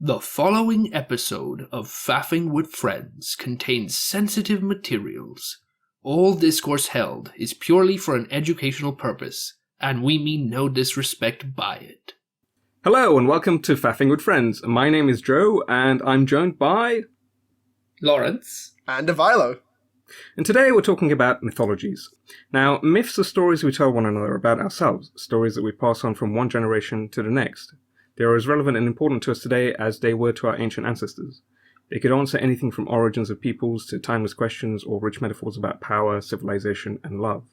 The following episode of Faffing with Friends contains sensitive materials. All discourse held is purely for an educational purpose, and we mean no disrespect by it. Hello and welcome to Faffing with Friends. My name is Joe and I'm joined by... Lawrence. And Ivaylo. And today we're talking about mythologies. Now, myths are stories we tell one another about ourselves, stories that we pass on from one generation to the next. They are as relevant and important to us today as they were to our ancient ancestors. They could answer anything from origins of peoples to timeless questions or rich metaphors about power, civilization, and love.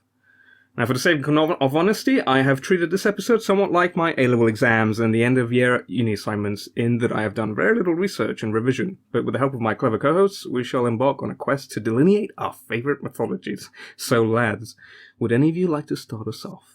Now, for the sake of honesty, I have treated this episode somewhat like my A-level exams and the end-of-year uni assignments, in that I have done very little research and revision, but with the help of my clever co-hosts, we shall embark on a quest to delineate our favourite mythologies. So, lads, would any of you like to start us off?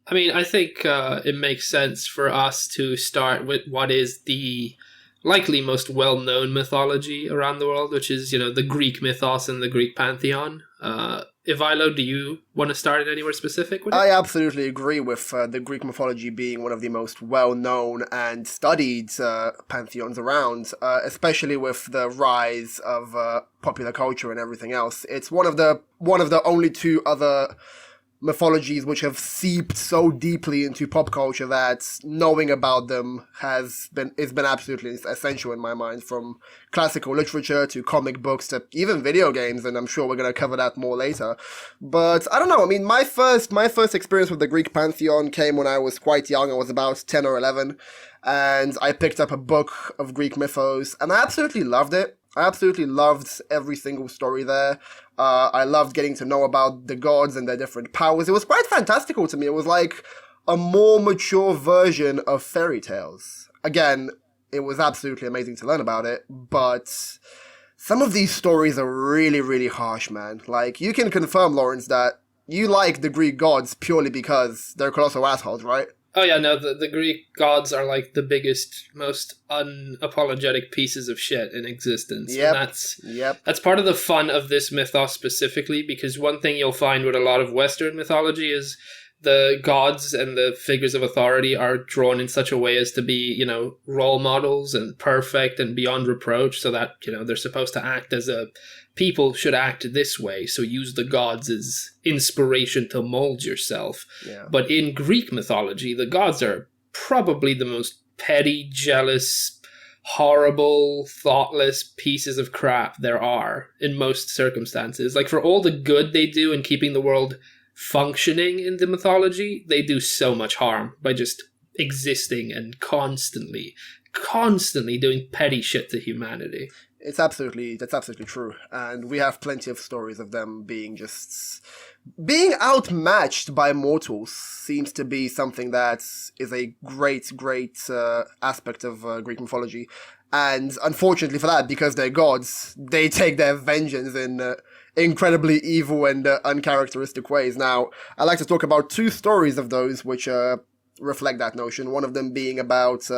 I mean, I think it makes sense for us to start with what is the likely most well-known mythology around the world, which is, the Greek mythos and the Greek pantheon. Ivaylo, do you want to start it anywhere specific with it? I absolutely agree with the Greek mythology being one of the most well-known and studied pantheons around, especially with the rise of popular culture and everything else. It's one of the only two other mythologies which have seeped so deeply into pop culture that knowing about them has been absolutely essential in my mind, from classical literature to comic books to even video games, and I'm sure we're going to cover that more later. But I don't know, I mean, my first experience with the Greek pantheon came when I was quite young. I was about 10 or 11, and I picked up a book of Greek mythos, and I absolutely loved it. I absolutely loved every single story there. I loved getting to know about the gods and their different powers. It was quite fantastical to me. It was like a more mature version of fairy tales. Again, it was absolutely amazing to learn about it, but some of these stories are really, really harsh, man. Like, you can confirm, Lawrence, that you like the Greek gods purely because they're colossal assholes, right? Oh yeah, no, the Greek gods are like the biggest, most unapologetic pieces of shit in existence. Yep. And that's part of the fun of this mythos specifically, because one thing you'll find with a lot of Western mythology is the gods and the figures of authority are drawn in such a way as to be, role models and perfect and beyond reproach, so that, they're supposed to act as a people should act this way, so use the gods as inspiration to mold yourself. Yeah. But in Greek mythology, the gods are probably the most petty, jealous, horrible, thoughtless pieces of crap there are in most circumstances. Like, for all the good they do in keeping the world functioning in the mythology, they do so much harm by just existing and constantly doing petty shit to humanity. That's absolutely true. And we have plenty of stories of them being outmatched by mortals. Seems to be something that is a great aspect of Greek mythology. And unfortunately for that, because they're gods, they take their vengeance in incredibly evil and uncharacteristic ways. Now, I'd like to talk about two stories of those which reflect that notion. One of them being about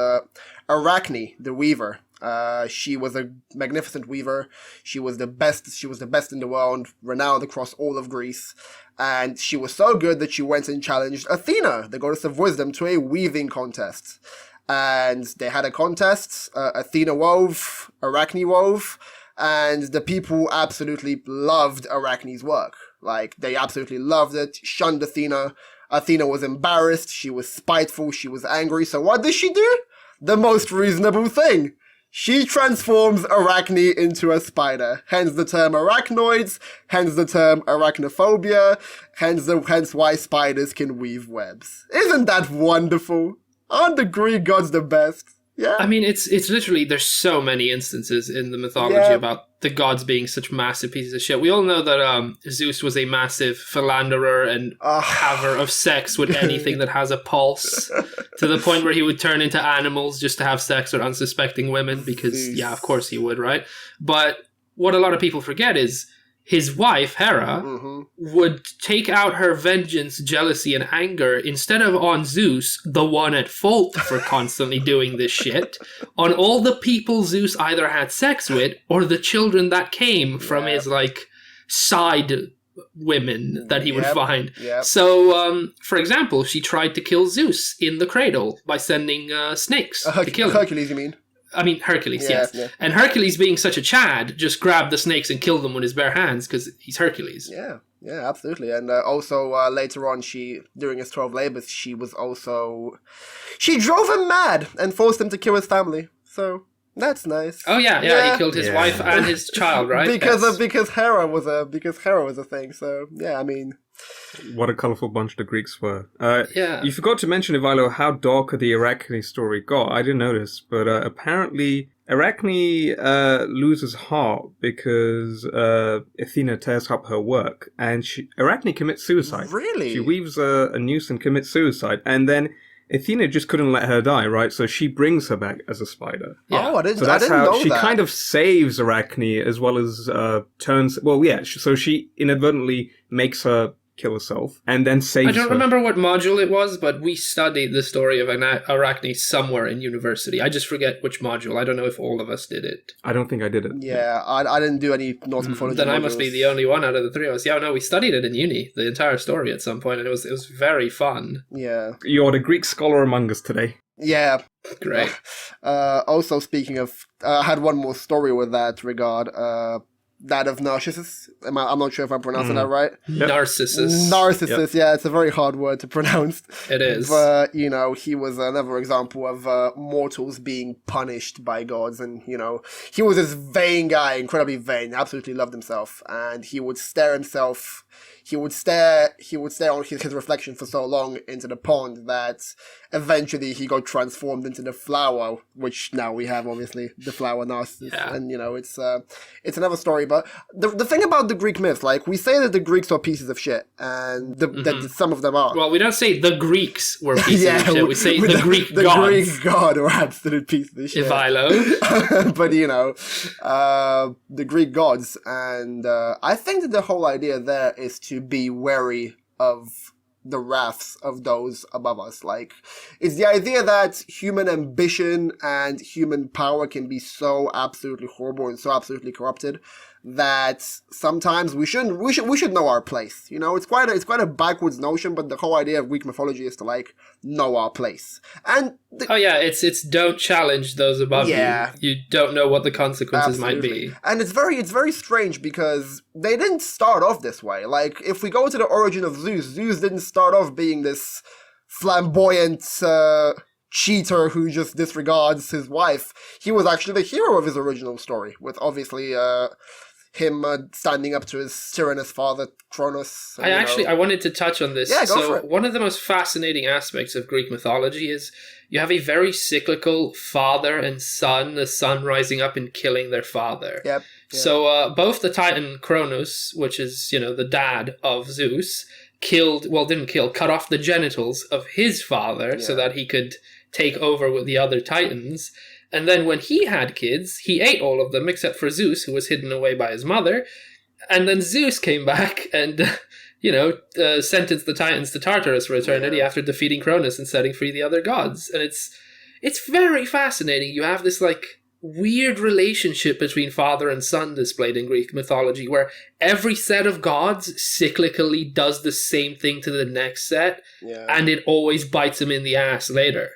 Arachne the Weaver. She was a magnificent weaver. She was the best in the world, renowned across all of Greece. And she was so good that she went and challenged Athena, the goddess of wisdom, to a weaving contest. And they had a contest. Athena wove, Arachne wove, and the people absolutely loved Arachne's work. Like, they absolutely loved it, shunned Athena. Athena was embarrassed, she was spiteful, she was angry. So what does she do? The most reasonable thing. She transforms Arachne into a spider. Hence the term arachnoids, hence the term arachnophobia, hence why spiders can weave webs. Isn't that wonderful? Aren't the Greek gods the best? Yeah. I mean, it's literally, there's so many instances in the mythology about the gods being such massive pieces of shit. We all know that Zeus was a massive philanderer and haver of sex with anything that has a pulse, to the point where he would turn into animals just to have sex with unsuspecting women, because, yeah, of course he would, right? But what a lot of people forget is his wife, Hera, would take out her vengeance, jealousy, and anger, instead of on Zeus, the one at fault for constantly doing this shit, on all the people Zeus either had sex with or the children that came from his, side women that he would find. Yep. So, for example, she tried to kill Zeus in the cradle by sending snakes to kill him. Hercules, you mean? I mean, Hercules, Yeah, yes. yeah. And Hercules, being such a Chad, just grabbed the snakes and killed them with his bare hands because he's Hercules. Yeah, yeah, absolutely. And also later on, during his 12 labors, she drove him mad and forced him to kill his family. So that's nice. Oh yeah, he killed his Yeah. wife and his child, right? Because Hera was a thing. So yeah, I mean, What a colourful bunch the Greeks were. Yeah. You forgot to mention, Ivaylo, how dark the Arachne story got. I didn't notice, but apparently Arachne loses heart because Athena tears up her work, and Arachne commits suicide. Really? She weaves a noose and commits suicide, and then Athena just couldn't let her die, right? So she brings her back as a spider. Yeah. Oh, I didn't. So that's I didn't how know she that. kind of saves Arachne as well as turns. Well, yeah. So she inadvertently makes her kill herself and then saves her. I don't remember what module it was, but we studied the story of Arachne somewhere in university. I just forget which module. I don't know if all of us did it. I don't think I did it. Yeah, I didn't do any Norse mythology. Then I must be modules. the only one out of the three of us. Yeah, no, we studied it in uni, the entire story at some point, and it was very fun. Yeah, You're the Greek scholar among us today. yeah. Great. Also, speaking of, I had one more story with that regard. That of Narcissus. I'm not sure if I'm pronouncing that right. Yep. Narcissus. Narcissus, yeah, it's a very hard word to pronounce. It is. But, he was another example of mortals being punished by gods. And, he was this vain guy, incredibly vain, absolutely loved himself. And he would stare on his reflection for so long into the pond that eventually he got transformed into the flower, which now we have, obviously, the flower Narcissus. Yeah. And, it's another story. But the thing about the Greek myths, like, we say that the Greeks are pieces of shit, and that some of them are. Well, we don't say the Greeks were pieces of shit. We say with the Greek the gods. Greek god were absolute pieces of shit. Ivaylo. But the Greek gods, and I think that the whole idea there is to be wary of the wraths of those above us. Like, it's the idea that human ambition and human power can be so absolutely horrible and so absolutely corrupted that sometimes we should know our place. It's quite a backwards notion, but the whole idea of Greek mythology is to know our place. And it's don't challenge those above you. You don't know what the consequences might be. And it's very strange because they didn't start off this way. Like, if we go to the origin of Zeus didn't start off being this flamboyant cheater who just disregards his wife. He was actually the hero of his original story, with obviously him standing up to his tyrannous father, Kronos. I wanted to touch on this. Yeah, go for it. One of the most fascinating aspects of Greek mythology is you have a very cyclical father and son, the son rising up and killing their father. Yep. So both the Titan Kronos, which is, the dad of Zeus, cut off the genitals of his father so that he could take over with the other Titans. And then when he had kids, he ate all of them except for Zeus, who was hidden away by his mother. And then Zeus came back and, sentenced the Titans to Tartarus for eternity after defeating Cronus and setting free the other gods. And it's very fascinating. You have this, weird relationship between father and son displayed in Greek mythology, where every set of gods cyclically does the same thing to the next set, and it always bites them in the ass later.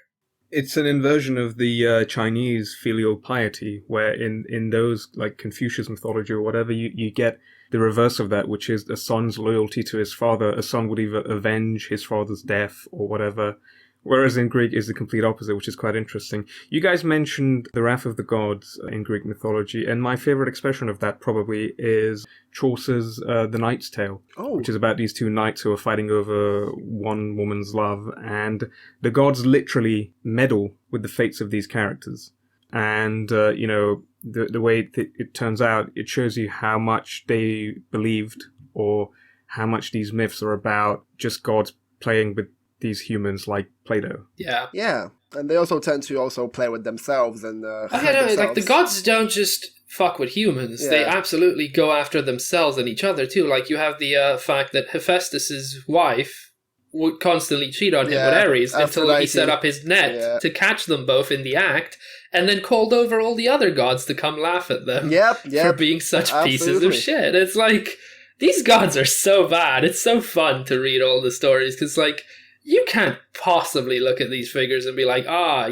It's an inversion of the Chinese filial piety, where in those, like Confucius mythology or whatever, you get the reverse of that, which is a son's loyalty to his father. A son would either avenge his father's death or whatever, whereas in Greek is the complete opposite, which is quite interesting. You guys mentioned the wrath of the gods in Greek mythology, and my favorite expression of that probably is Chaucer's The Knight's Tale, which is about these two knights who are fighting over one woman's love, and the gods literally meddle with the fates of these characters. And, the way it turns out, it shows you how much they believed, or how much these myths are about just gods playing with these humans like Play-Doh. Yeah. And they also tend to play with themselves and the gods don't just fuck with humans. They absolutely go after themselves and each other too. Like, you have the fact that Hephaestus's wife would constantly cheat on him with Ares until he set up his net to catch them both in the act, and then called over all the other gods to come laugh at them for being such pieces of shit. It's these gods are so bad. It's so fun to read all the stories, because you can't possibly look at these figures and be like,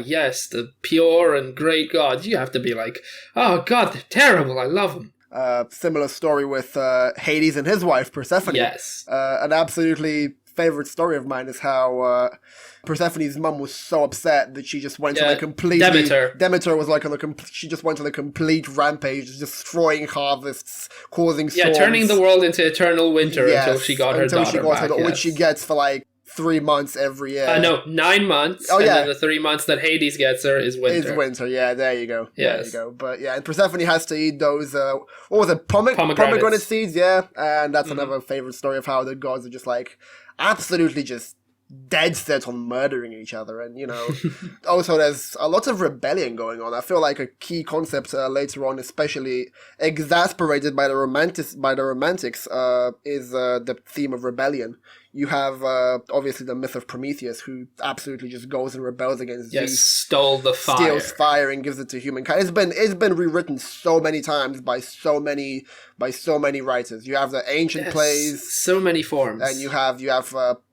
yes, the pure and great gods. You have to be like, oh god, they're terrible, I love them. Similar story with Hades and his wife, Persephone. Yes. An absolutely favorite story of mine is how Persephone's mum was so upset that she just went on a complete... Demeter was like she just went on a complete rampage, destroying harvests, causing storms. Yeah, turning the world into eternal winter until she got her daughter back. Which she gets for like 3 months every year. No, 9 months. And then the 3 months that Hades gets her is winter. It's winter, yeah, there you go. Yes. There you go. But yeah, and Persephone has to eat those, what was it, pomegranate seeds, yeah? And that's another favorite story of how the gods are just like, absolutely just dead set on murdering each other. And, you know, also there's a lot of rebellion going on. I feel like a key concept later on, especially exasperated by the romantics, is the theme of rebellion. You have, obviously, the myth of Prometheus, who absolutely just goes and rebels against Zeus. Stole the fire. Steals fire and gives it to humankind. It's been rewritten so many times by so many writers. You have the ancient plays. So many forms. And you have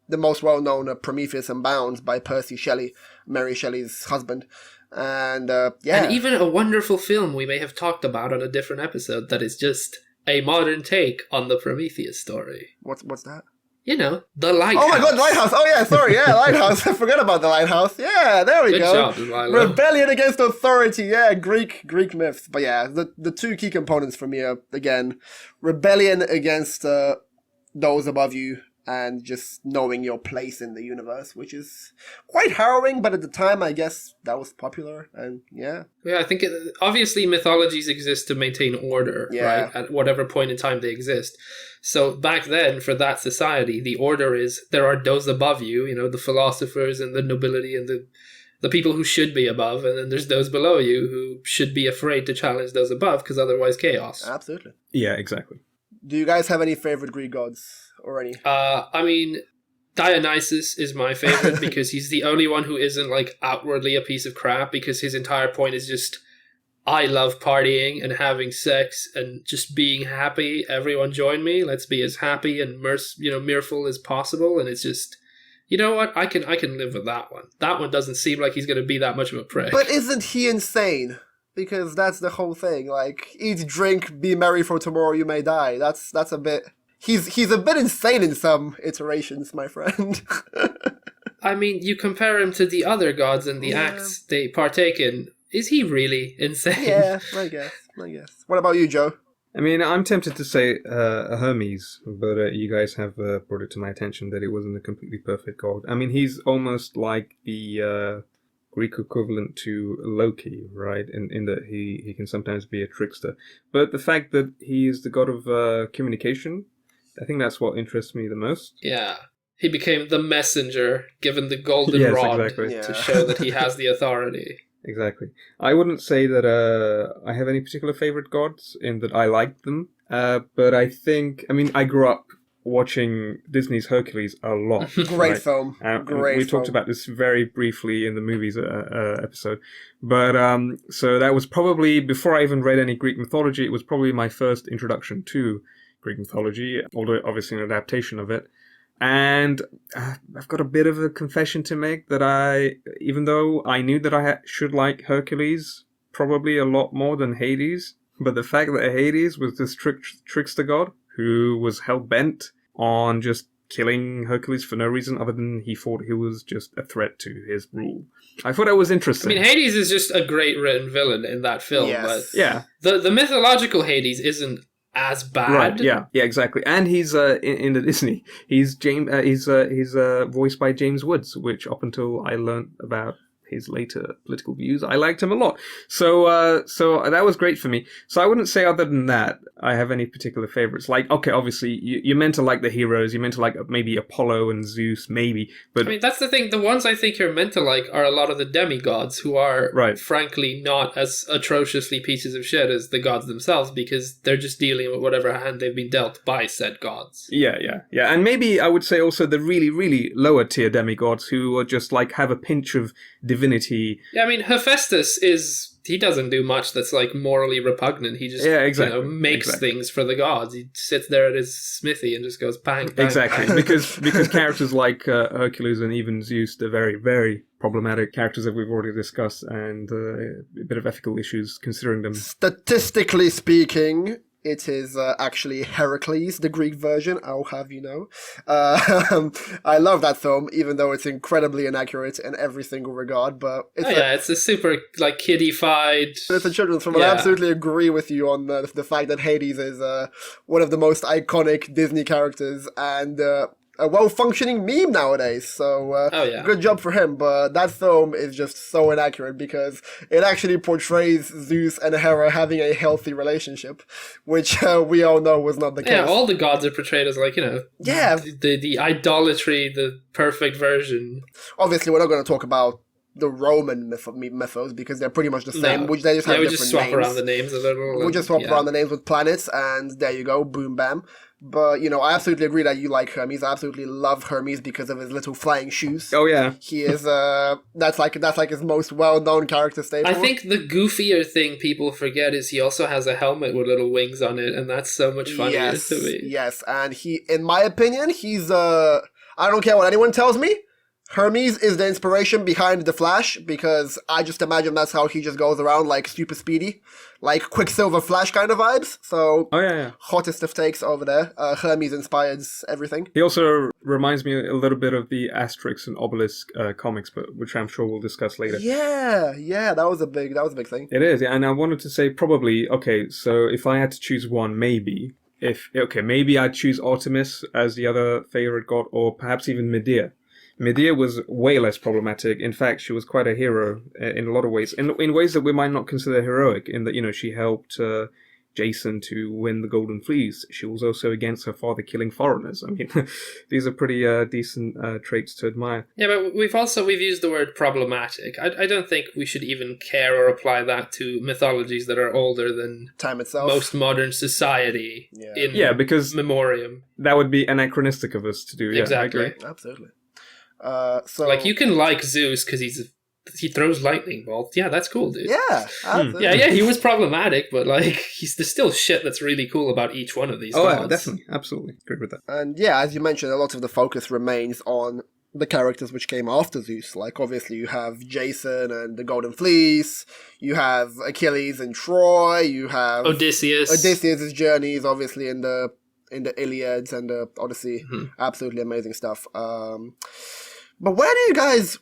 the most well-known Prometheus Unbound by Percy Shelley, Mary Shelley's husband. And, And even a wonderful film we may have talked about on a different episode that is just a modern take on the Prometheus story. What's that? You know, The Lighthouse. Oh my god, Lighthouse! Oh yeah, sorry, yeah, Lighthouse. I forgot about the Lighthouse. Yeah, there we go. Good job, Ivaylo. Rebellion against authority. Yeah, Greek myths. But yeah, the two key components for me are, again, rebellion against those above you, and just knowing your place in the universe, which is quite harrowing, but at the time, I guess that was popular, and yeah. Yeah, I think obviously mythologies exist to maintain order, right? At whatever point in time they exist. So back then, for that society, the order is there are those above you, you know, the philosophers and the nobility and the people who should be above, and then there's those below you who should be afraid to challenge those above, because otherwise chaos. Absolutely. Yeah, exactly. Do you guys have any favorite Greek gods? Or any? I mean, Dionysus is my favorite because he's the only one who isn't like outwardly a piece of crap, because his entire point is just, I love partying and having sex and just being happy. Everyone join me. Let's be as happy and mirthful as possible. And it's just, you know what? I can live with that one. That one doesn't seem like he's going to be that much of a prick. But isn't he insane? Because that's the whole thing. Like, eat, drink, be merry, for tomorrow you may die. That's a bit... He's a bit insane in some iterations, my friend. I mean, you compare him to the other gods and the acts they partake in. Is he really insane? Yeah, I guess. What about you, Joe? I mean, I'm tempted to say Hermes, but you guys have brought it to my attention that it wasn't a completely perfect god. I mean, he's almost like the Greek equivalent to Loki, right? In that he can sometimes be a trickster. But the fact that he is the god of communication, I think that's what interests me the most. Yeah. He became the messenger, given the golden rod to show that he has the authority. Exactly. I wouldn't say that I have any particular favorite gods in that I liked them. But I think, I mean, I grew up watching Disney's Hercules a lot. Great film. We talked about this very briefly in the movies episode. But so that was probably, before I even read any Greek mythology, it was probably my first introduction to Greek mythology, although obviously an adaptation of it. And I've got a bit of a confession to make that even though I knew that I should like Hercules probably a lot more than Hades, but the fact that Hades was this trickster god who was hell-bent on just killing Hercules for no reason other than he thought he was just a threat to his rule. I thought that was interesting. I mean, Hades is just a great written villain in that film, but yeah. The mythological Hades isn't as bad. Right, yeah, exactly. And he's in the Disney. He's voiced by James Woods, which up until I learned about his later political views, I liked him a lot. So that was great for me. So I wouldn't say other than that I have any particular favorites. Like, okay, obviously you're meant to like the heroes. You're meant to like maybe Apollo and Zeus, maybe. But I mean, that's the thing. The ones I think you're meant to like are a lot of the demigods, who are frankly not as atrociously pieces of shit as the gods themselves, because they're just dealing with whatever hand they've been dealt by said gods. Yeah. And maybe I would say also the really, really lower tier demigods who are just like have a pinch of divinity. Yeah, I mean, Hephaestus is he doesn't do much that's like morally repugnant. He just makes things for the gods. He sits there at his smithy and just goes bang, bang. Exactly, bang. because characters like Hercules and even Zeus, they're very, very problematic characters that we've already discussed, and a bit of ethical issues considering them. Statistically speaking, it is actually Heracles, the Greek version, I'll have you know. I love that film, even though it's incredibly inaccurate in every single regard. But it's a super like kiddified. It's a children's film, and I absolutely agree with you on the fact that Hades is one of the most iconic Disney characters and a well-functioning meme nowadays. So good job for him. But that film is just so inaccurate because it actually portrays Zeus and Hera having a healthy relationship, which we all know was not the case. Yeah, all the gods are portrayed as like, the idolatry, the perfect version. Obviously, we're not going to talk about the Roman mythos because they're pretty much the same, which they just have different names. We just swap around the names a little. We just swap around the names with planets, and there you go, boom, bam. But, I absolutely agree that you like Hermes. I absolutely love Hermes because of his little flying shoes. Oh, yeah. He is, that's like his most well-known character staple. I think the goofier thing people forget is he also has a helmet with little wings on it, and that's so much funnier to me. Yes, and he, in my opinion, he's, I don't care what anyone tells me, Hermes is the inspiration behind the Flash, because I just imagine that's how he just goes around, like, super speedy. Like, Quicksilver Flash kind of vibes. So, hottest of takes over there. Hermes inspires everything. He also reminds me a little bit of the Asterix and Obelisk comics, but which I'm sure we'll discuss later. Yeah, that was a big thing. It is, and I wanted to say probably, so if I had to choose one, maybe I'd choose Artemis as the other favorite god, or perhaps even Medea. Medea was way less problematic. In fact, she was quite a hero in a lot of ways. In ways that we might not consider heroic, in that, she helped Jason to win the Golden Fleece. She was also against her father killing foreigners. I mean, these are pretty decent traits to admire. Yeah, but we've used the word problematic. I don't think we should even care or apply that to mythologies that are older than time itself. Most modern society because memoriam. That would be anachronistic of us to do. Yeah, exactly. Absolutely. So like you can like Zeus because he throws lightning bolts. Yeah, that's cool, dude. Yeah, absolutely. Yeah, he was problematic, but like there's still shit that's really cool about each one of these gods. Yeah, definitely, absolutely, agree with that. And yeah, as you mentioned, a lot of the focus remains on the characters which came after Zeus. Like obviously you have Jason and the Golden Fleece, you have Achilles and Troy, you have Odysseus' journeys, obviously in the Iliads and the Odyssey. Absolutely amazing stuff. But this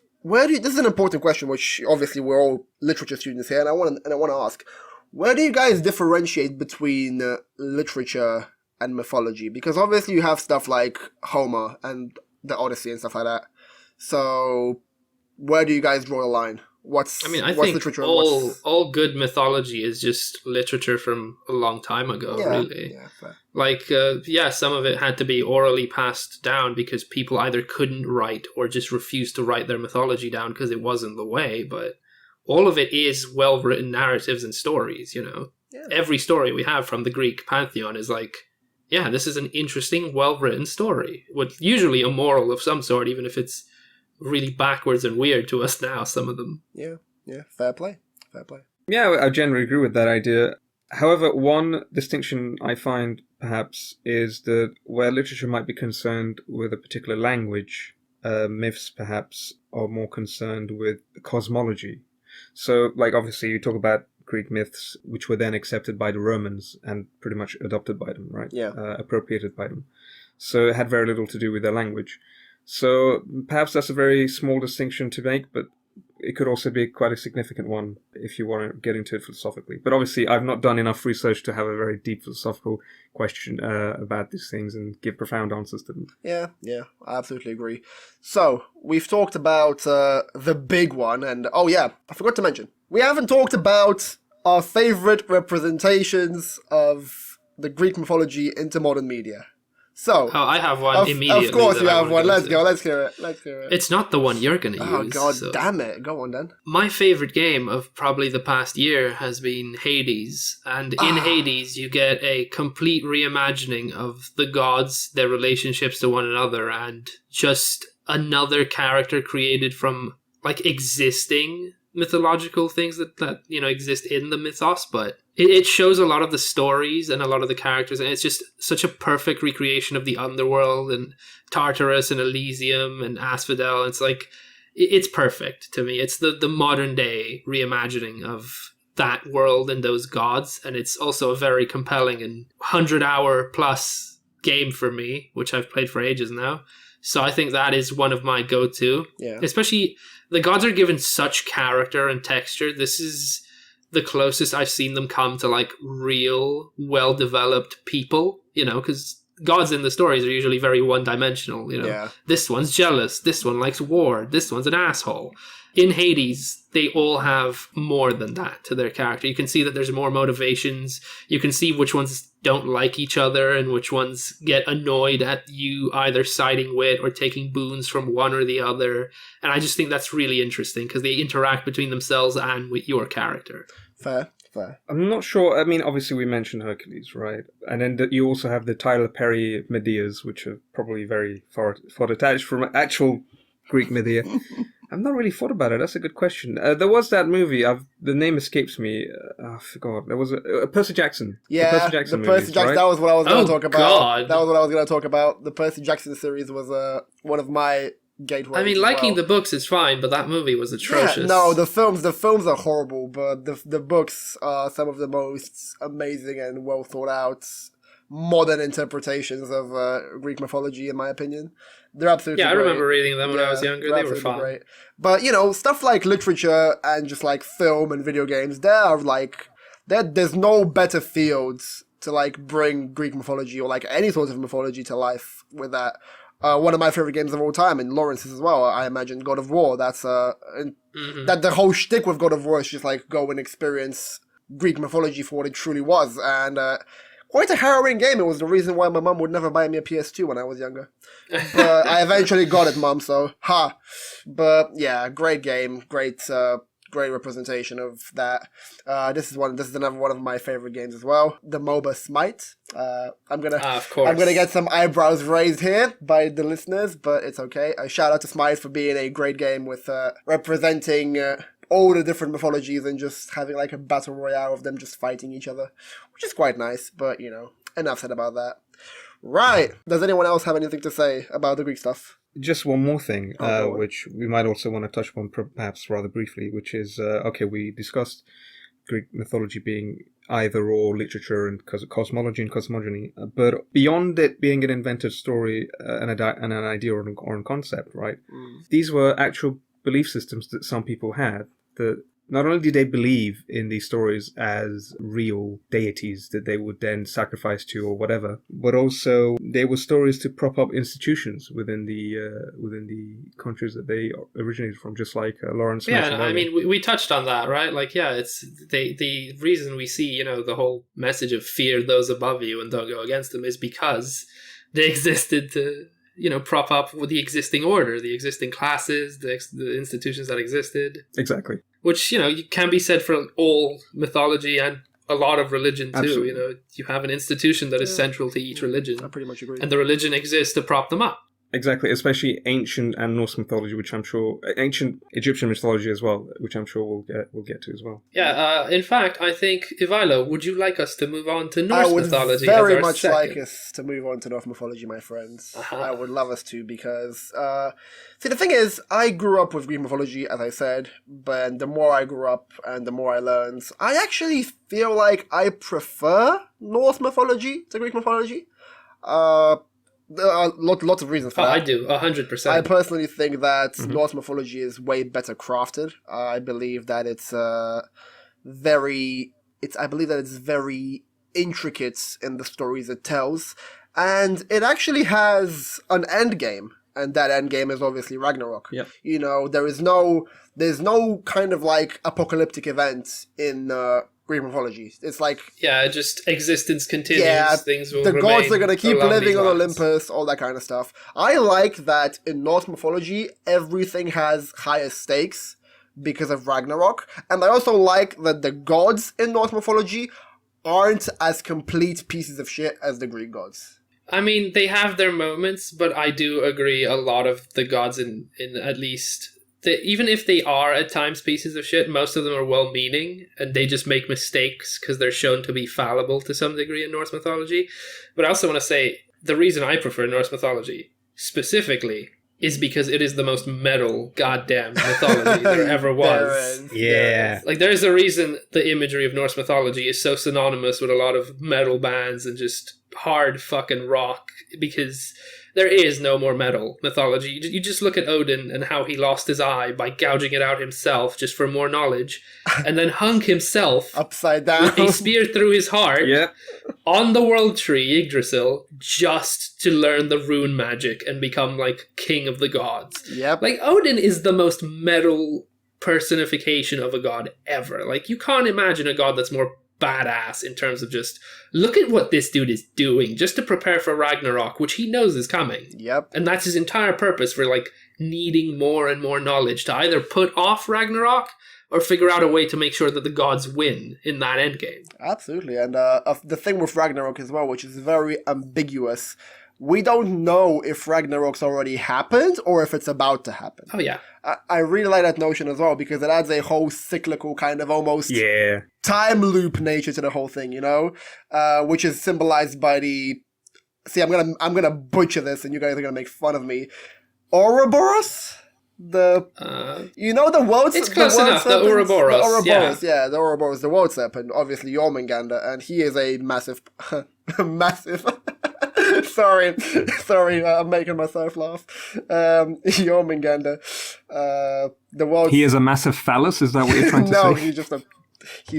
is an important question, which obviously we're all literature students here, and I want to ask, where do you guys differentiate between literature and mythology? Because obviously you have stuff like Homer and the Odyssey and stuff like that. So where do you guys draw the line? I think literature all good mythology is just literature from a long time ago, really. Yeah, fair. Like, some of it had to be orally passed down because people either couldn't write or just refused to write their mythology down because it wasn't the way, but all of it is well-written narratives and stories, Yeah. Every story we have from the Greek pantheon is like, this is an interesting, well-written story, with usually a moral of some sort, even if it's really backwards and weird to us now, some of them. Yeah, fair play. Yeah, I generally agree with that idea. However, one distinction I find, perhaps, is that where literature might be concerned with a particular language, myths, perhaps, are more concerned with cosmology. So, like, obviously, you talk about Greek myths, which were then accepted by the Romans and pretty much adopted by them, right? Yeah. Appropriated by them. So it had very little to do with their language. So perhaps that's a very small distinction to make, but it could also be quite a significant one if you want to get into it philosophically. But obviously, I've not done enough research to have a very deep philosophical question about these things and give profound answers to them. Yeah, I absolutely agree. So, we've talked about the big one, and I forgot to mention, we haven't talked about our favorite representations of the Greek mythology into modern media. So, I have one immediately. Of course you have one. Let's go. Let's hear it. It's not the one you're going to use. Oh, God damn it. Go on, then. My favorite game of probably the past year has been Hades. And in Hades, you get a complete reimagining of the gods, their relationships to one another, and just another character created from, like, existing mythological things that exist in the mythos, but it shows a lot of the stories and a lot of the characters, and it's just such a perfect recreation of the underworld and Tartarus and Elysium and Asphodel. It's like, it's perfect to me. It's the modern day reimagining of that world and those gods, and it's also a very compelling and 100-hour plus game for me, which I've played for ages now. So I think that is one of my go-to. Yeah. Especially, the gods are given such character and texture. This is the closest I've seen them come to like real, well-developed people, because gods in the stories are usually very one-dimensional, Yeah. This one's jealous, this one likes war, this one's an asshole. In Hades, they all have more than that to their character. You can see that there's more motivations. You can see which ones don't like each other and which ones get annoyed at you either siding with or taking boons from one or the other. And I just think that's really interesting because they interact between themselves and with your character. Fair. I'm not sure. I mean, obviously we mentioned Hercules, right? And then you also have the Tyler Perry Medeas, which are probably very far detached from actual Greek Medea. I've not really thought about it. That's a good question. There was that movie. The name escapes me. I forgot. There was a Percy Jackson. Yeah, the Percy Jackson movies, right? That was what I was going to talk about. God. That was what I was going to talk about. The Percy Jackson series was one of my gateways. I mean, liking the books is fine, but that movie was atrocious. Yeah, no, the films are horrible, but the books are some of the most amazing and well thought out modern interpretations of Greek mythology, in my opinion. They're absolutely great. I remember reading them when I was younger. They were fun. Great. But, stuff like literature and just like film and video games, there's no better fields to like bring Greek mythology or like any sort of mythology to life with that. One of my favorite games of all time, and Lawrence's as well, I imagine, God of War. That's that the whole shtick with God of War is just like go and experience Greek mythology for what it truly was, and quite a harrowing game. It was the reason why my mum would never buy me a PS2 when I was younger. But I eventually got it, Mum, so ha. But yeah, great game, great representation of that. This is another one of my favorite games as well. The MOBA Smite. I'm gonna get some eyebrows raised here by the listeners, but it's okay. A shout out to Smite for being a great game with representing all the different mythologies and just having like a battle royale of them just fighting each other, which is quite nice. But enough said about that. Right. Does anyone else have anything to say about the Greek stuff? Just one more thing, which we might also want to touch upon perhaps rather briefly, which is, we discussed Greek mythology being either or literature and cosmology and cosmogony, but beyond it being an invented story and an idea or a concept, right? These were actual belief systems that some people had that not only did they believe in these stories as real deities that they would then sacrifice to or whatever, but also they were stories to prop up institutions within the countries that they originated from, just like Lawrence mentioned earlier. I mean, we touched on that, right? Like, it's the reason we see, the whole message of fear those above you and don't go against them is because they existed to prop up with the existing order, the existing classes, the institutions that existed. Exactly. Which, can be said for all mythology and a lot of religion too. Absolutely. You have an institution that is central to each religion. I pretty much agree. And the religion exists to prop them up. Exactly, especially ancient and Norse mythology, which I'm sure ancient Egyptian mythology as well, which I'm sure we'll get to as well. Yeah, in fact, I think Ivaylo, would you like us to move on to Norse mythology? I would very much like us to move on to Norse mythology, my friends. I would love us to because, see, the thing is, I grew up with Greek mythology, as I said, but the more I grew up and the more I learned, I actually feel like I prefer Norse mythology to Greek mythology. Lots of reasons for that. I do, 100%. I personally think that Norse mythology is way better crafted. I believe that it's very intricate in the stories it tells, and it actually has an end game, and that end game is obviously Ragnarok. Yep. There's no kind of like apocalyptic event in Greek mythology. It's like just existence continues. Yeah, things will the gods are gonna keep living on lines. Olympus, all that kind of stuff. I like that in Norse mythology, everything has higher stakes because of Ragnarok, and I also like that the gods in Norse mythology aren't as complete pieces of shit as the Greek gods. I mean, they have their moments, but I do agree a lot of the gods in at least even if they are at times pieces of shit, most of them are well-meaning, and they just make mistakes because they're shown to be fallible to some degree in Norse mythology. But I also want to say, the reason I prefer Norse mythology, specifically, is because it is the most metal goddamn mythology there ever was. Yeah. Like, there's a reason the imagery of Norse mythology is so synonymous with a lot of metal bands and just hard fucking rock, because there is no more metal mythology. You just look at Odin and how he lost his eye by gouging it out himself just for more knowledge, and then hung himself upside down with a spear through his heart on the world tree, Yggdrasil, just to learn the rune magic and become, like, king of the gods. Yep. Like, Odin is the most metal personification of a god ever. Like, you can't imagine a god that's more badass in terms of just, look at what this dude is doing just to prepare for Ragnarok, which he knows is coming. Yep. And that's his entire purpose for, like, needing more and more knowledge to either put off Ragnarok or figure out a way to make sure that the gods win in that endgame. Absolutely. And the thing with Ragnarok as well, which is very ambiguous, we don't know if Ragnarok's already happened or if it's about to happen. Oh, yeah. I really like that notion as well, because it adds a whole cyclical kind of almost time loop nature to the whole thing, you know? Which is symbolized by the... See, I'm gonna butcher this and you guys are gonna make fun of me. Ouroboros? The world. It's close enough. The Ouroboros. The Ouroboros, the world serpent. Obviously, Jormungandr, and he is a massive, massive. sorry, I'm making myself laugh. Jormungandr, the world. He is a massive phallus. Is that what you're trying to say? No, he's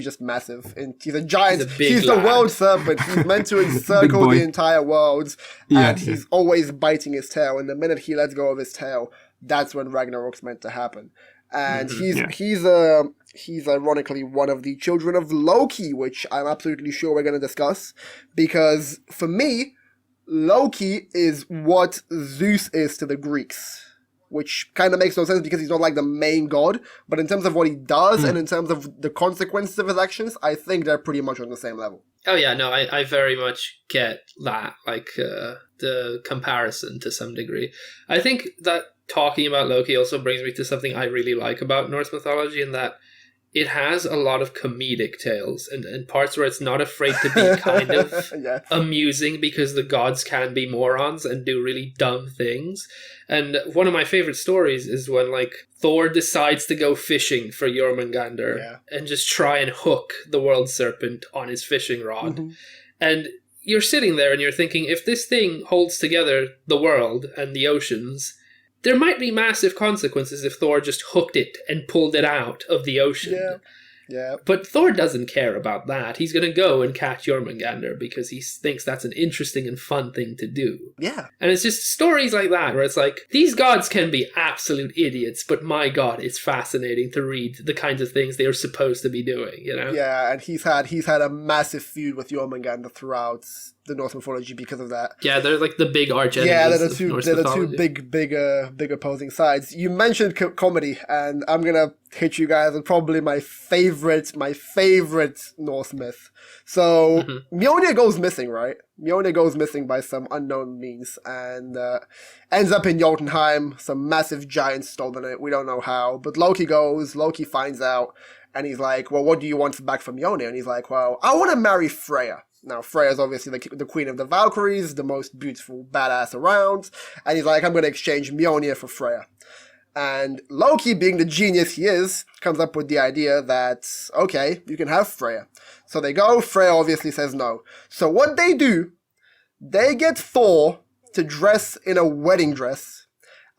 just massive. And he's a giant. He's the world serpent. He's meant to encircle the entire world, and he's always biting his tail. And the minute he lets go of his tail, that's when Ragnarok's meant to happen. And he's ironically one of the children of Loki, which I'm absolutely sure we're going to discuss, because for me, Loki is what Zeus is to the Greeks, which kind of makes no sense because he's not like the main god, but in terms of what he does and in terms of the consequences of his actions, I think they're pretty much on the same level. Oh yeah, no, I very much get that, like the comparison to some degree. I think that talking about Loki also brings me to something I really like about Norse mythology, in that it has a lot of comedic tales and parts where it's not afraid to be kind of amusing, because the gods can be morons and do really dumb things. And one of my favorite stories is when, like, Thor decides to go fishing for Jormungandr and just try and hook the world serpent on his fishing rod. Mm-hmm. And you're sitting there and you're thinking, if this thing holds together the world and the oceans, there might be massive consequences if Thor just hooked it and pulled it out of the ocean. Yeah. But Thor doesn't care about that. He's going to go and catch Jormungandr because he thinks that's an interesting and fun thing to do. Yeah. And it's just stories like that where it's like, these gods can be absolute idiots, but my god, it's fascinating to read the kinds of things they are supposed to be doing, you know? Yeah, and he's had a massive feud with Jormungandr throughout the Norse mythology because of that. Yeah, they're like the big arch enemies. Yeah, they're the two big opposing sides. You mentioned comedy, and I'm gonna hit you guys with probably my favorite Norse myth. So Mjolnir goes missing, right? Mjolnir goes missing by some unknown means, and ends up in Jotunheim. Some massive giant stolen it. We don't know how, but Loki finds out, and he's like, "Well, what do you want back from Mjolnir?" And he's like, "Well, I want to marry Freya." Now, Freya's obviously the queen of the Valkyries, the most beautiful badass around. And he's like, I'm going to exchange Mjolnir for Freya. And Loki, being the genius he is, comes up with the idea that, okay, you can have Freya. So they go, Freya obviously says no. So what they do, they get Thor to dress in a wedding dress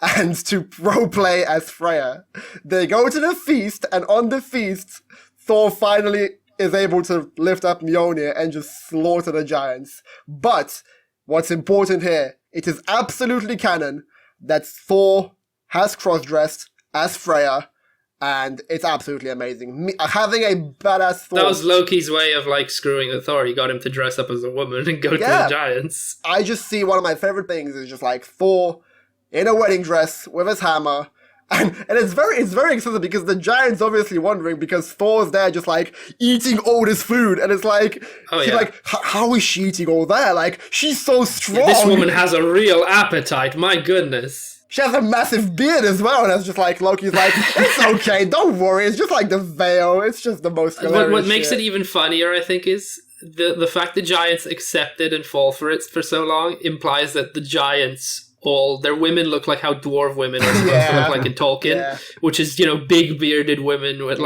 and to roleplay as Freya. They go to the feast, and on the feast, Thor finally is able to lift up Mjolnir and just slaughter the giants. But what's important here, it is absolutely canon that Thor has cross-dressed as Freya, and it's absolutely amazing. Having a badass Thor... That was Loki's way of, like, screwing with Thor. He got him to dress up as a woman and go to the giants. I just see one of my favorite things is just, like, Thor in a wedding dress with his hammer. And it's very excessive because the giant's obviously wondering, because Thor's there just like eating all this food, and it's like, like, how is she eating all that? Like, she's so strong. Yeah, this woman has a real appetite, my goodness. She has a massive beard as well, and it's just like, Loki's like, it's okay, don't worry, it's just like the veil, it's just the most hilarious What makes shit. it even funnier, I think, is the fact that giants accept it and fall for it for so long implies that the giants, their women look like how dwarf women are supposed to look like in Tolkien, which is, big bearded women with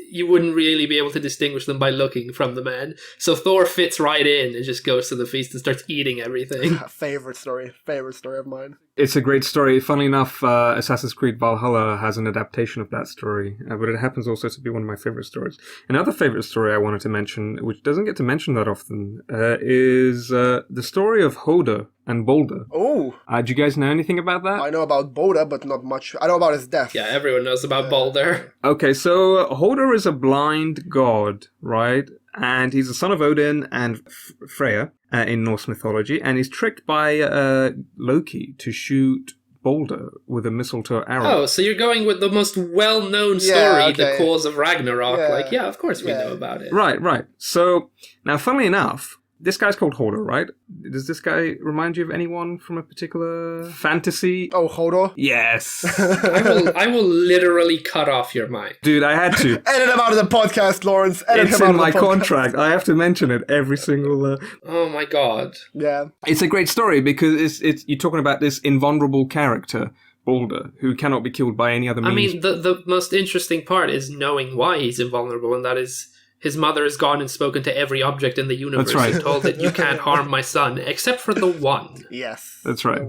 you wouldn't really be able to distinguish them by looking from the men. So Thor fits right in and just goes to the feast and starts eating everything. Favorite story of mine. It's a great story. Funnily enough, Assassin's Creed Valhalla has an adaptation of that story, but it happens also to be one of my favorite stories. Another favorite story I wanted to mention, which doesn't get to mention that often, is the story of Hoder and Balder. Oh. Do you guys know anything about that? I know about Balder, but not much. I know about his death. Yeah, everyone knows about Balder. Okay, so Hoder is a blind god, right? And he's the son of Odin and Freya in Norse mythology, and he's tricked by Loki to shoot Balder with a mistletoe arrow. Oh, so you're going with the most well-known story, the cause of Ragnarok. Of course we know about it. Right. So, now, funnily enough, this guy's called Hoder, right? Does this guy remind you of anyone from a particular fantasy? Oh, Hodor? Yes. I will literally cut off your mic. Dude, I had to. Edit him out of the podcast, Lawrence. It's in my contract. I have to mention it every single... Oh my god. Yeah. It's a great story because it's you're talking about this invulnerable character, Balder, who cannot be killed by any other means. I mean, the most interesting part is knowing why he's invulnerable, and that is... His mother has gone and spoken to every object in the universe and told that you can't harm my son, except for the one. Yes. That's right.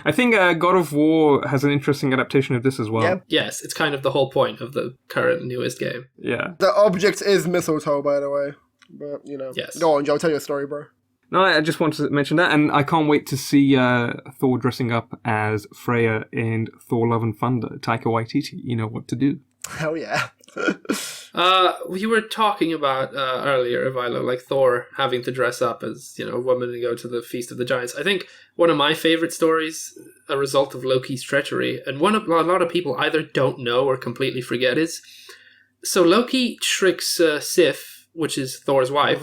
I think God of War has an interesting adaptation of this as well. Yep. Yes, it's kind of the whole point of the current newest game. Yeah. The object is mistletoe, by the way. But, Yes. Go on, Joe, tell your story, bro. No, I just wanted to mention that, and I can't wait to see Thor dressing up as Freya in Thor Love and Thunder. Taika Waititi, you know what to do. Hell yeah. You were talking about earlier, Ivaylo, like Thor having to dress up as, a woman and go to the Feast of the Giants. I think one of my favorite stories, a result of Loki's treachery, and a lot of people either don't know or completely forget is, so Loki tricks Sif, which is Thor's wife,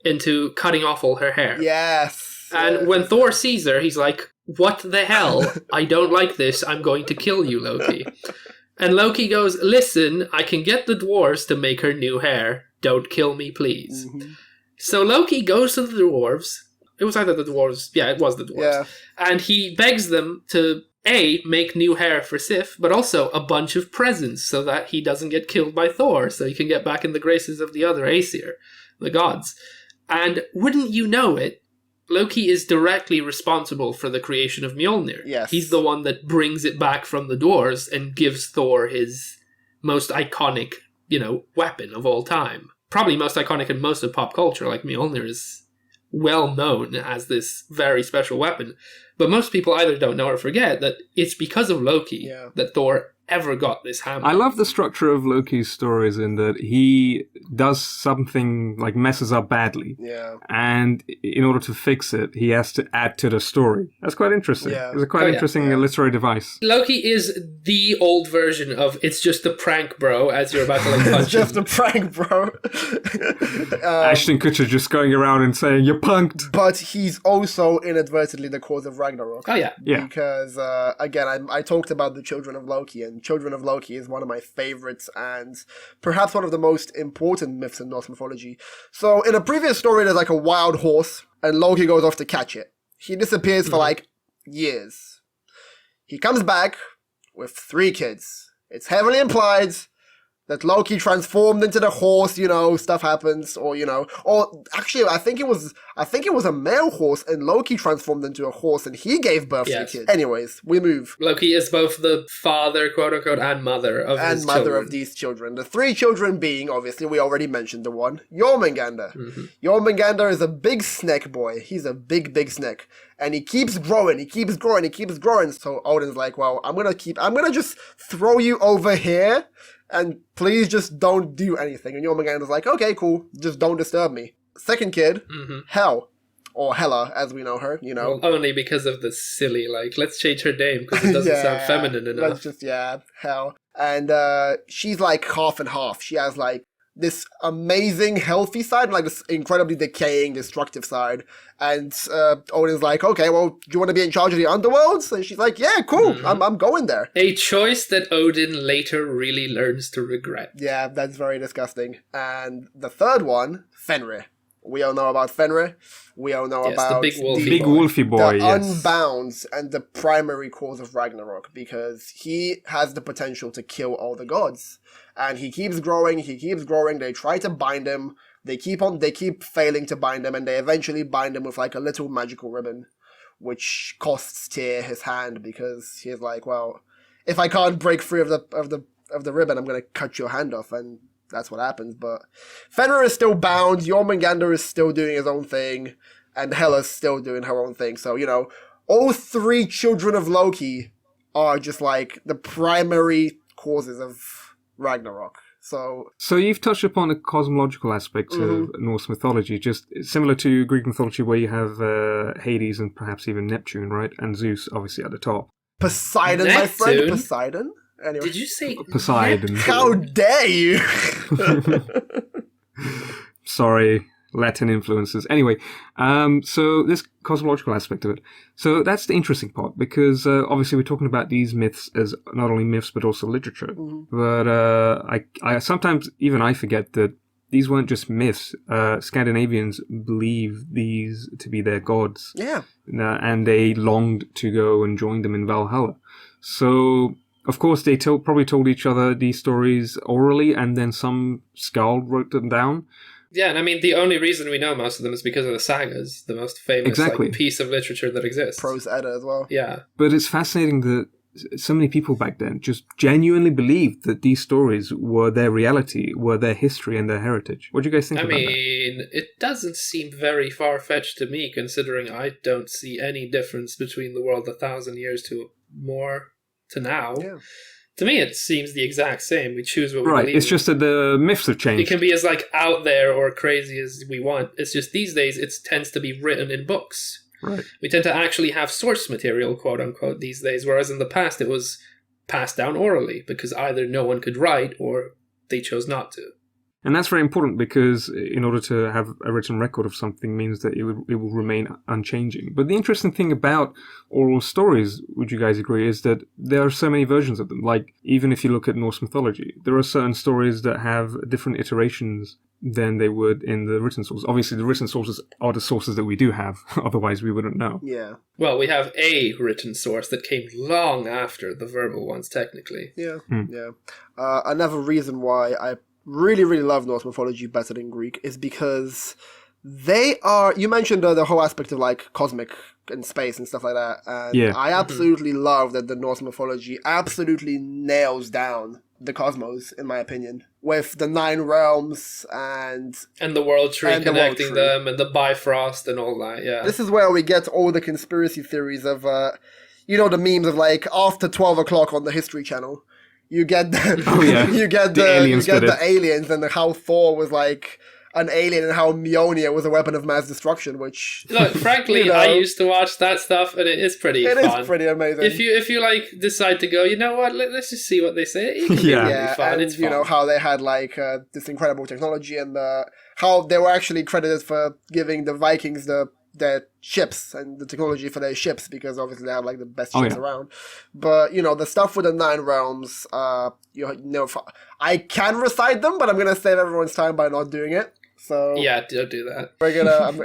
into cutting off all her hair. Yes. And when Thor sees her, he's like, what the hell? I don't like this. I'm going to kill you, Loki. And Loki goes, listen, I can get the dwarves to make her new hair. Don't kill me, please. Mm-hmm. So Loki goes to the dwarves. It was either the dwarves. Yeah, it was the dwarves. Yeah. And he begs them to, A, make new hair for Sif, but also a bunch of presents so that he doesn't get killed by Thor, so he can get back in the graces of the other Aesir, the gods. And wouldn't you know it, Loki is directly responsible for the creation of Mjolnir. Yes. He's the one that brings it back from the dwarves and gives Thor his most iconic, weapon of all time. Probably most iconic in most of pop culture, like Mjolnir is well known as this very special weapon. But most people either don't know or forget that it's because of Loki that Thor ever got this hammer. I love the structure of Loki's stories in that he does something, like messes up badly. Yeah. And in order to fix it, he has to add to the story. That's quite interesting. Yeah. It's a quite interesting literary device. Loki is the old version of it's just a prank, bro, as you're about to punch It's just a prank, bro. Ashton Kutcher just going around and saying, you're punked. But he's also inadvertently the cause of Ragnarok. Oh, yeah. Because, again, I talked about the Children of Loki, and Children of Loki is one of my favorites and perhaps one of the most important myths in Norse mythology. So in a previous story, there's like a wild horse and Loki goes off to catch it. He disappears for like years. He comes back with 3 kids. It's heavily implied that Loki transformed into the horse, stuff happens, or actually, I think it was a male horse, and Loki transformed into a horse, and he gave birth to the kids. Anyways, we move. Loki is both the father, quote unquote, and mother of his children. Of these children. The 3 children being, obviously, we already mentioned the one, Jormungandr. Mm-hmm. Jormungandr is a big snake boy. He's a big snake. And he keeps growing, So Odin's like, well, I'm gonna just throw you over here, and please just don't do anything. And Jormungandr's like, okay, cool, just don't disturb me. Second kid, Hel, or Hela, as we know her, Well, only because of the silly, let's change her name, because it doesn't sound feminine enough. Let's just, Hel. And she's like half and half. She has this amazing, healthy side, and like this incredibly decaying, destructive side. And Odin's like, okay, well, do you want to be in charge of the underworlds? And she's like, yeah, cool, I'm going there. A choice that Odin later really learns to regret. Yeah, that's very disgusting. And the third one, Fenrir. We all know about Fenrir. We all know about the big wolfy boy, the Unbound and the primary cause of Ragnarok, because he has the potential to kill all the gods. And he keeps growing, they try to bind him, they keep failing to bind him, and they eventually bind him with like a little magical ribbon, which costs Tyr his hand, because he's like, well, if I can't break free of the ribbon, I'm gonna cut your hand off, and that's what happens. But Fenrir is still bound, Jormungandr is still doing his own thing, and Hela's still doing her own thing. So, you know, all three children of Loki are just like the primary causes of Ragnarok. So you've touched upon the cosmological aspects of Norse mythology, just similar to Greek mythology, where you have Hades and perhaps even Neptune, right? And Zeus, obviously, at the top. Poseidon, my friend, Poseidon. Anyway. Did you say Poseidon? How dare you? Sorry, Latin influences. Anyway, so this cosmological aspect of it. So that's the interesting part, because obviously we're talking about these myths as not only myths but also literature. But I sometimes even I forget that these weren't just myths. Scandinavians believe these to be their gods. Yeah. And they longed to go and join them in Valhalla. So, of course, they probably told each other these stories orally, and then some skald wrote them down. Yeah, and I mean, the only reason we know most of them is because of the sagas, the most famous piece of literature that exists. Prose Edda as well. Yeah. But it's fascinating that so many people back then just genuinely believed that these stories were their reality, were their history and their heritage. What do you guys think about that? I mean, it doesn't seem very far-fetched to me, considering I don't see any difference between the world 1,000 years to more to now. Yeah. To me, it seems the exact same. We choose what we right, believe. It's just that the myths have changed. It can be as out there or crazy as we want. It's just these days it tends to be written in books. Right. We tend to actually have source material, quote unquote, these days, whereas in the past it was passed down orally because either no one could write or they chose not to. And that's very important, because in order to have a written record of something means that it will remain unchanging. But the interesting thing about oral stories, would you guys agree, is that there are so many versions of them. Like, even if you look at Norse mythology, there are certain stories that have different iterations than they would in the written sources. Obviously, the written sources are the sources that we do have, otherwise we wouldn't know. Yeah. Well, we have a written source that came long after the verbal ones, technically. Yeah, yeah. Another reason why I really, really love Norse mythology better than Greek is because they are... You mentioned the whole aspect of, cosmic and space and stuff like that. And yeah. I absolutely love that the Norse mythology absolutely nails down the cosmos, in my opinion, with the 9 realms and the world tree and connecting them and the Bifrost and all that, yeah. This is where we get all the conspiracy theories of, the memes of, after 12 o'clock on the History Channel. You get the, you get the aliens and how Thor was an alien and how Mjolnir was a weapon of mass destruction, which... Look, frankly, I used to watch that stuff and it is pretty fun. It is pretty amazing. If you decide to go, you know what, let's just see what they say. It can be really fun. And it's fun. You know, how they had this incredible technology and how they were actually credited for giving the Vikings their ships and the technology for their ships, because obviously they have the best ships around. But the stuff with the 9 realms, I can recite them, but I'm gonna save everyone's time by not doing it. So yeah, don't do that.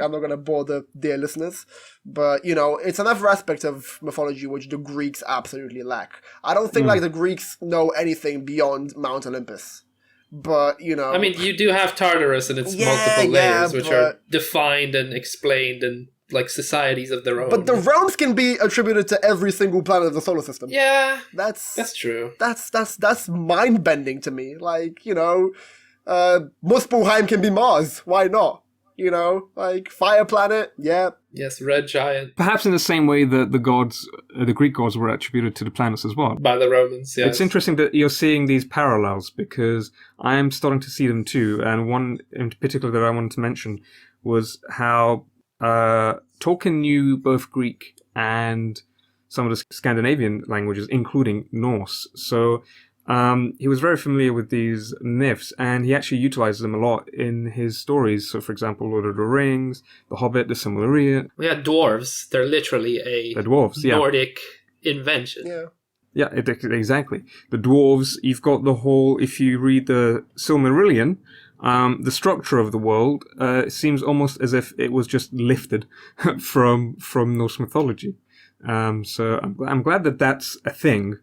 I'm not gonna bore the dear listeners, but it's another aspect of mythology which the Greeks absolutely lack. I don't think the Greeks know anything beyond Mount Olympus. But, I mean, you do have Tartarus and its multiple layers, which are defined and explained and, societies of their own. But the realms can be attributed to every single planet of the solar system. Yeah. That's true. That's mind-bending to me. Muspelheim can be Mars. Why not? Fire planet, yeah. Yes, red giant. Perhaps in the same way that the Greek gods were attributed to the planets as well. By the Romans, yes. It's interesting that you're seeing these parallels, because I'm starting to see them too. And one in particular that I wanted to mention was how Tolkien knew both Greek and some of the Scandinavian languages, including Norse. So he was very familiar with these myths, and he actually utilizes them a lot in his stories. So, for example, Lord of the Rings, The Hobbit, The Silmarillion. Dwarves. They're literally The dwarves, yeah. Nordic invention. Yeah. Yeah, exactly. The dwarves, you've got the whole, if you read the Silmarillion, the structure of the world seems almost as if it was just lifted from Norse mythology. So I'm glad that that's a thing,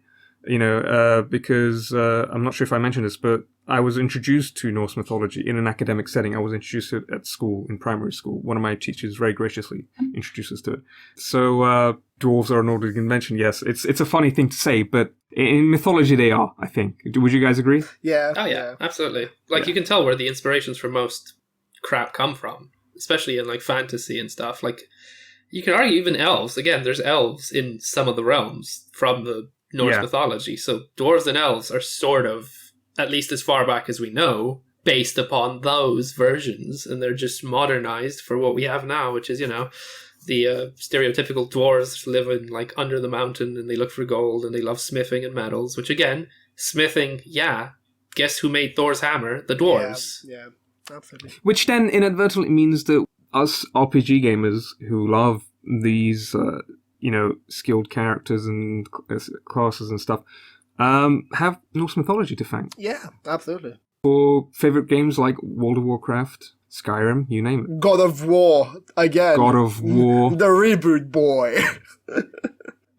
because I'm not sure if I mentioned this, but I was introduced to Norse mythology in an academic setting. I was introduced to it at school, in primary school. One of my teachers very graciously introduced us to it. So dwarves are a Nordic invention, yes. It's a funny thing to say, but in mythology they are, I think. Would you guys agree? Yeah. Oh, yeah, absolutely. You can tell where the inspirations for most crap come from, especially in, fantasy and stuff. You can argue even elves. Again, there's elves in some of the realms from the Norse mythology. So dwarves and elves are sort of, at least as far back as we know, based upon those versions. And they're just modernized for what we have now, which is, the stereotypical dwarves live in, under the mountain, and they look for gold, and they love smithing and metals, which again, smithing, guess who made Thor's hammer? The dwarves. Yeah, absolutely. Which then inadvertently means that us RPG gamers who love these, skilled characters and classes and stuff, have Norse mythology to thank. Yeah, absolutely. For favorite games like World of Warcraft, Skyrim, you name it. God of War, again. God of War. The reboot boy.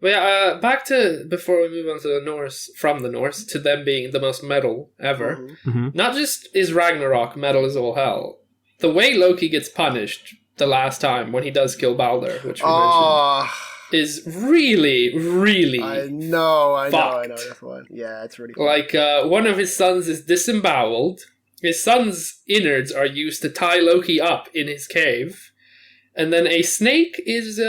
But back to, before we move on to the Norse, from the Norse, to them being the most metal ever. Mm-hmm. Not just is Ragnarok metal as all hell, the way Loki gets punished the last time when he does kill Balder, which we mentioned, is really, really I know fucked. this one. Yeah, it's really fucked. One of his sons is disemboweled. His son's innards are used to tie Loki up in his cave. And then a snake is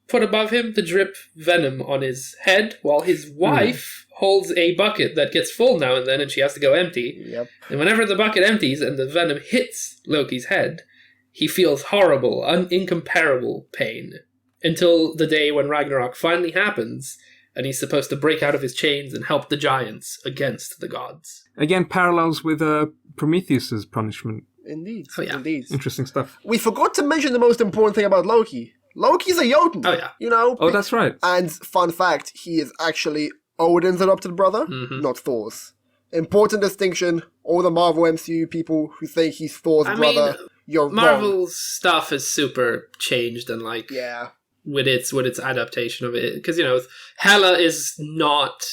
put above him to drip venom on his head, while his wife holds a bucket that gets full now and then, and she has to go empty. Yep. And whenever the bucket empties and the venom hits Loki's head, he feels horrible, incomparable pain. Until the day when Ragnarok finally happens, and he's supposed to break out of his chains and help the giants against the gods. Again, parallels with Prometheus's punishment. Indeed. Oh, yeah. Indeed. Interesting stuff. We forgot to mention the most important thing about Loki. Loki's a Jotun. Oh, yeah. Oh, that's right. And fun fact, he is actually Odin's adopted brother, not Thor's. Important distinction. All the Marvel MCU people who think he's Thor's brother, you're Marvel's wrong. stuff is super changed and with its adaptation of it, because Hela is not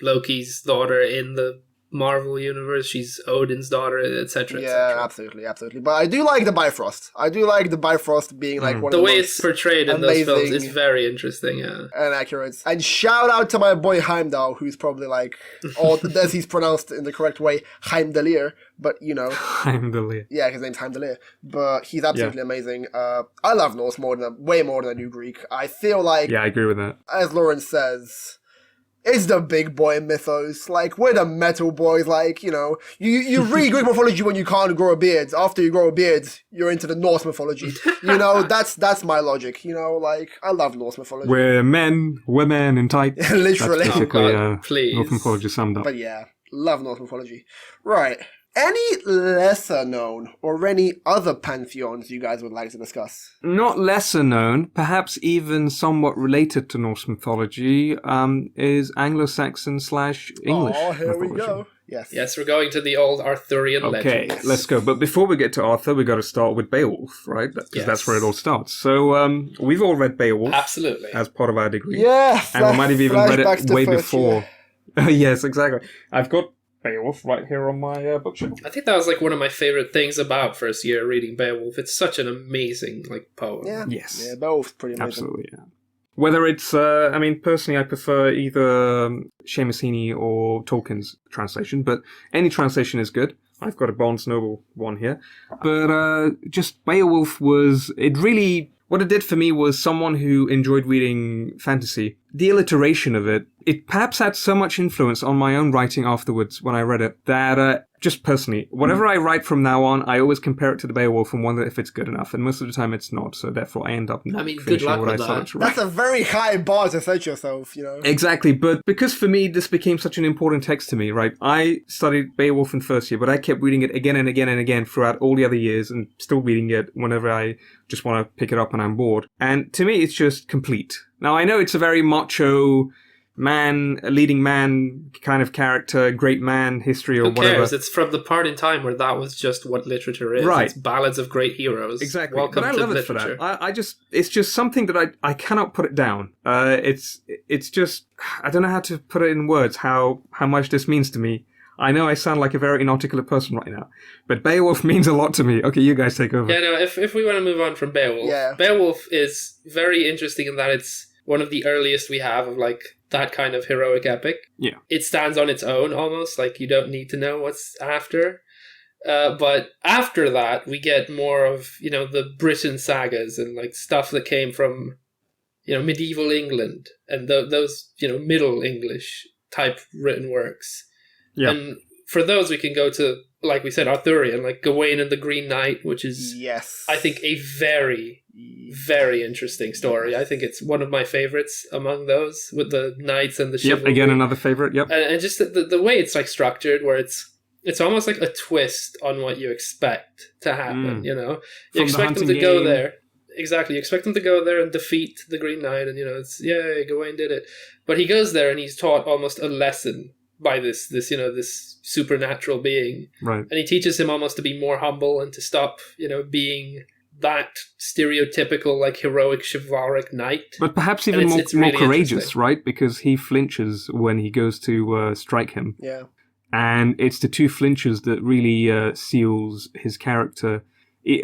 Loki's daughter in the Marvel universe. She's Odin's daughter, etc. Yeah, absolutely. But I do like the Bifrost. I do like the Bifrost being one of the way most it's portrayed in those films is very interesting. Yeah, and accurate. And shout out to my boy Heimdall, who's probably as he's pronounced in the correct way, Heimdallir. But Heimdallir. Yeah, his name's Heimdallir. But he's absolutely amazing. I love Norse way more than I do Greek. I feel like I agree with that. As Lauren says, it's the big boy mythos. We're the metal boys. You read Greek mythology when you can't grow a beard. After you grow a beard, you're into the Norse mythology. That's my logic. I love Norse mythology. We're men, women in tights. Literally. That's basically please. Norse mythology summed up. But yeah, love Norse mythology. Right. Any lesser known or any other pantheons you guys would like to discuss? Not lesser known, perhaps even somewhat related to Norse mythology, is Anglo-Saxon / English Oh, here mythology. we go. Yes, we're going to the old Arthurian Okay, legends. let's go. But before we get to Arthur, we got to start with Beowulf, right? Because that's where it all starts. So we've all read Beowulf. Absolutely. As part of our degree. Yeah, and we might have even read it way first, before. Yes, exactly. I've got Beowulf right here on my bookshelf. I think that was one of my favorite things about first year reading Beowulf. It's such an amazing poem. Yeah. Yes. Yeah, Beowulf's pretty amazing. Absolutely, yeah. Whether it's, personally I prefer either Seamus Heaney or Tolkien's translation, but any translation is good. I've got a Barnes Noble one here. But just Beowulf what it did for me was someone who enjoyed reading fantasy. The alliteration of it perhaps had so much influence on my own writing afterwards when I read it that just personally, whatever I write from now on, I always compare it to the Beowulf and wonder if it's good enough. And most of the time it's not. So therefore I end up not good luck what I with started that. to write. That's a very high bar to set yourself, you know. Exactly, but because for me this became such an important text to me, right? I studied Beowulf in first year, but I kept reading it again and again and again throughout all the other years and still reading it whenever I just want to pick it up and I'm bored. And to me, it's just complete. Now, I know it's a very macho man, a leading man kind of character, great man history or Who whatever. cares? It's from the part in time where that was just what literature is. Right. It's ballads of great heroes. Exactly. Welcome But I to love literature. it for that. It's just something that I cannot put it down. It's just, I don't know how to put it in words, how much this means to me. I know I sound like a very inarticulate person right now, but Beowulf means a lot to me. Okay, you guys take over. Yeah, no, if we want to move on from Beowulf, Beowulf is very interesting in that it's one of the earliest we have of like that kind of heroic epic. Yeah. It stands on its own almost, like you don't need to know what's after. But after that, we get more of, the Britain sagas and like stuff that came from, medieval England and those, Middle English type written works. Yeah. And for those, we can go to, like we said, Arthurian, like Gawain and the Green Knight, which is, I think, a very, very interesting story. I think it's one of my favorites among those, with the knights and the chivalry. Yep, again, another favorite, yep. And just the way it's like structured, where it's almost like a twist on what you expect to happen, You expect them to go there. Exactly. You expect him to go there and defeat the Green Knight, and, it's, yay, Gawain did it. But he goes there and he's taught almost a lesson by this supernatural being. Right. And he teaches him almost to be more humble and to stop, being that stereotypical, like, heroic, chivalric knight. But perhaps even more really courageous, right? Because he flinches when he goes to strike him. Yeah. And it's the two flinches that really seals his character,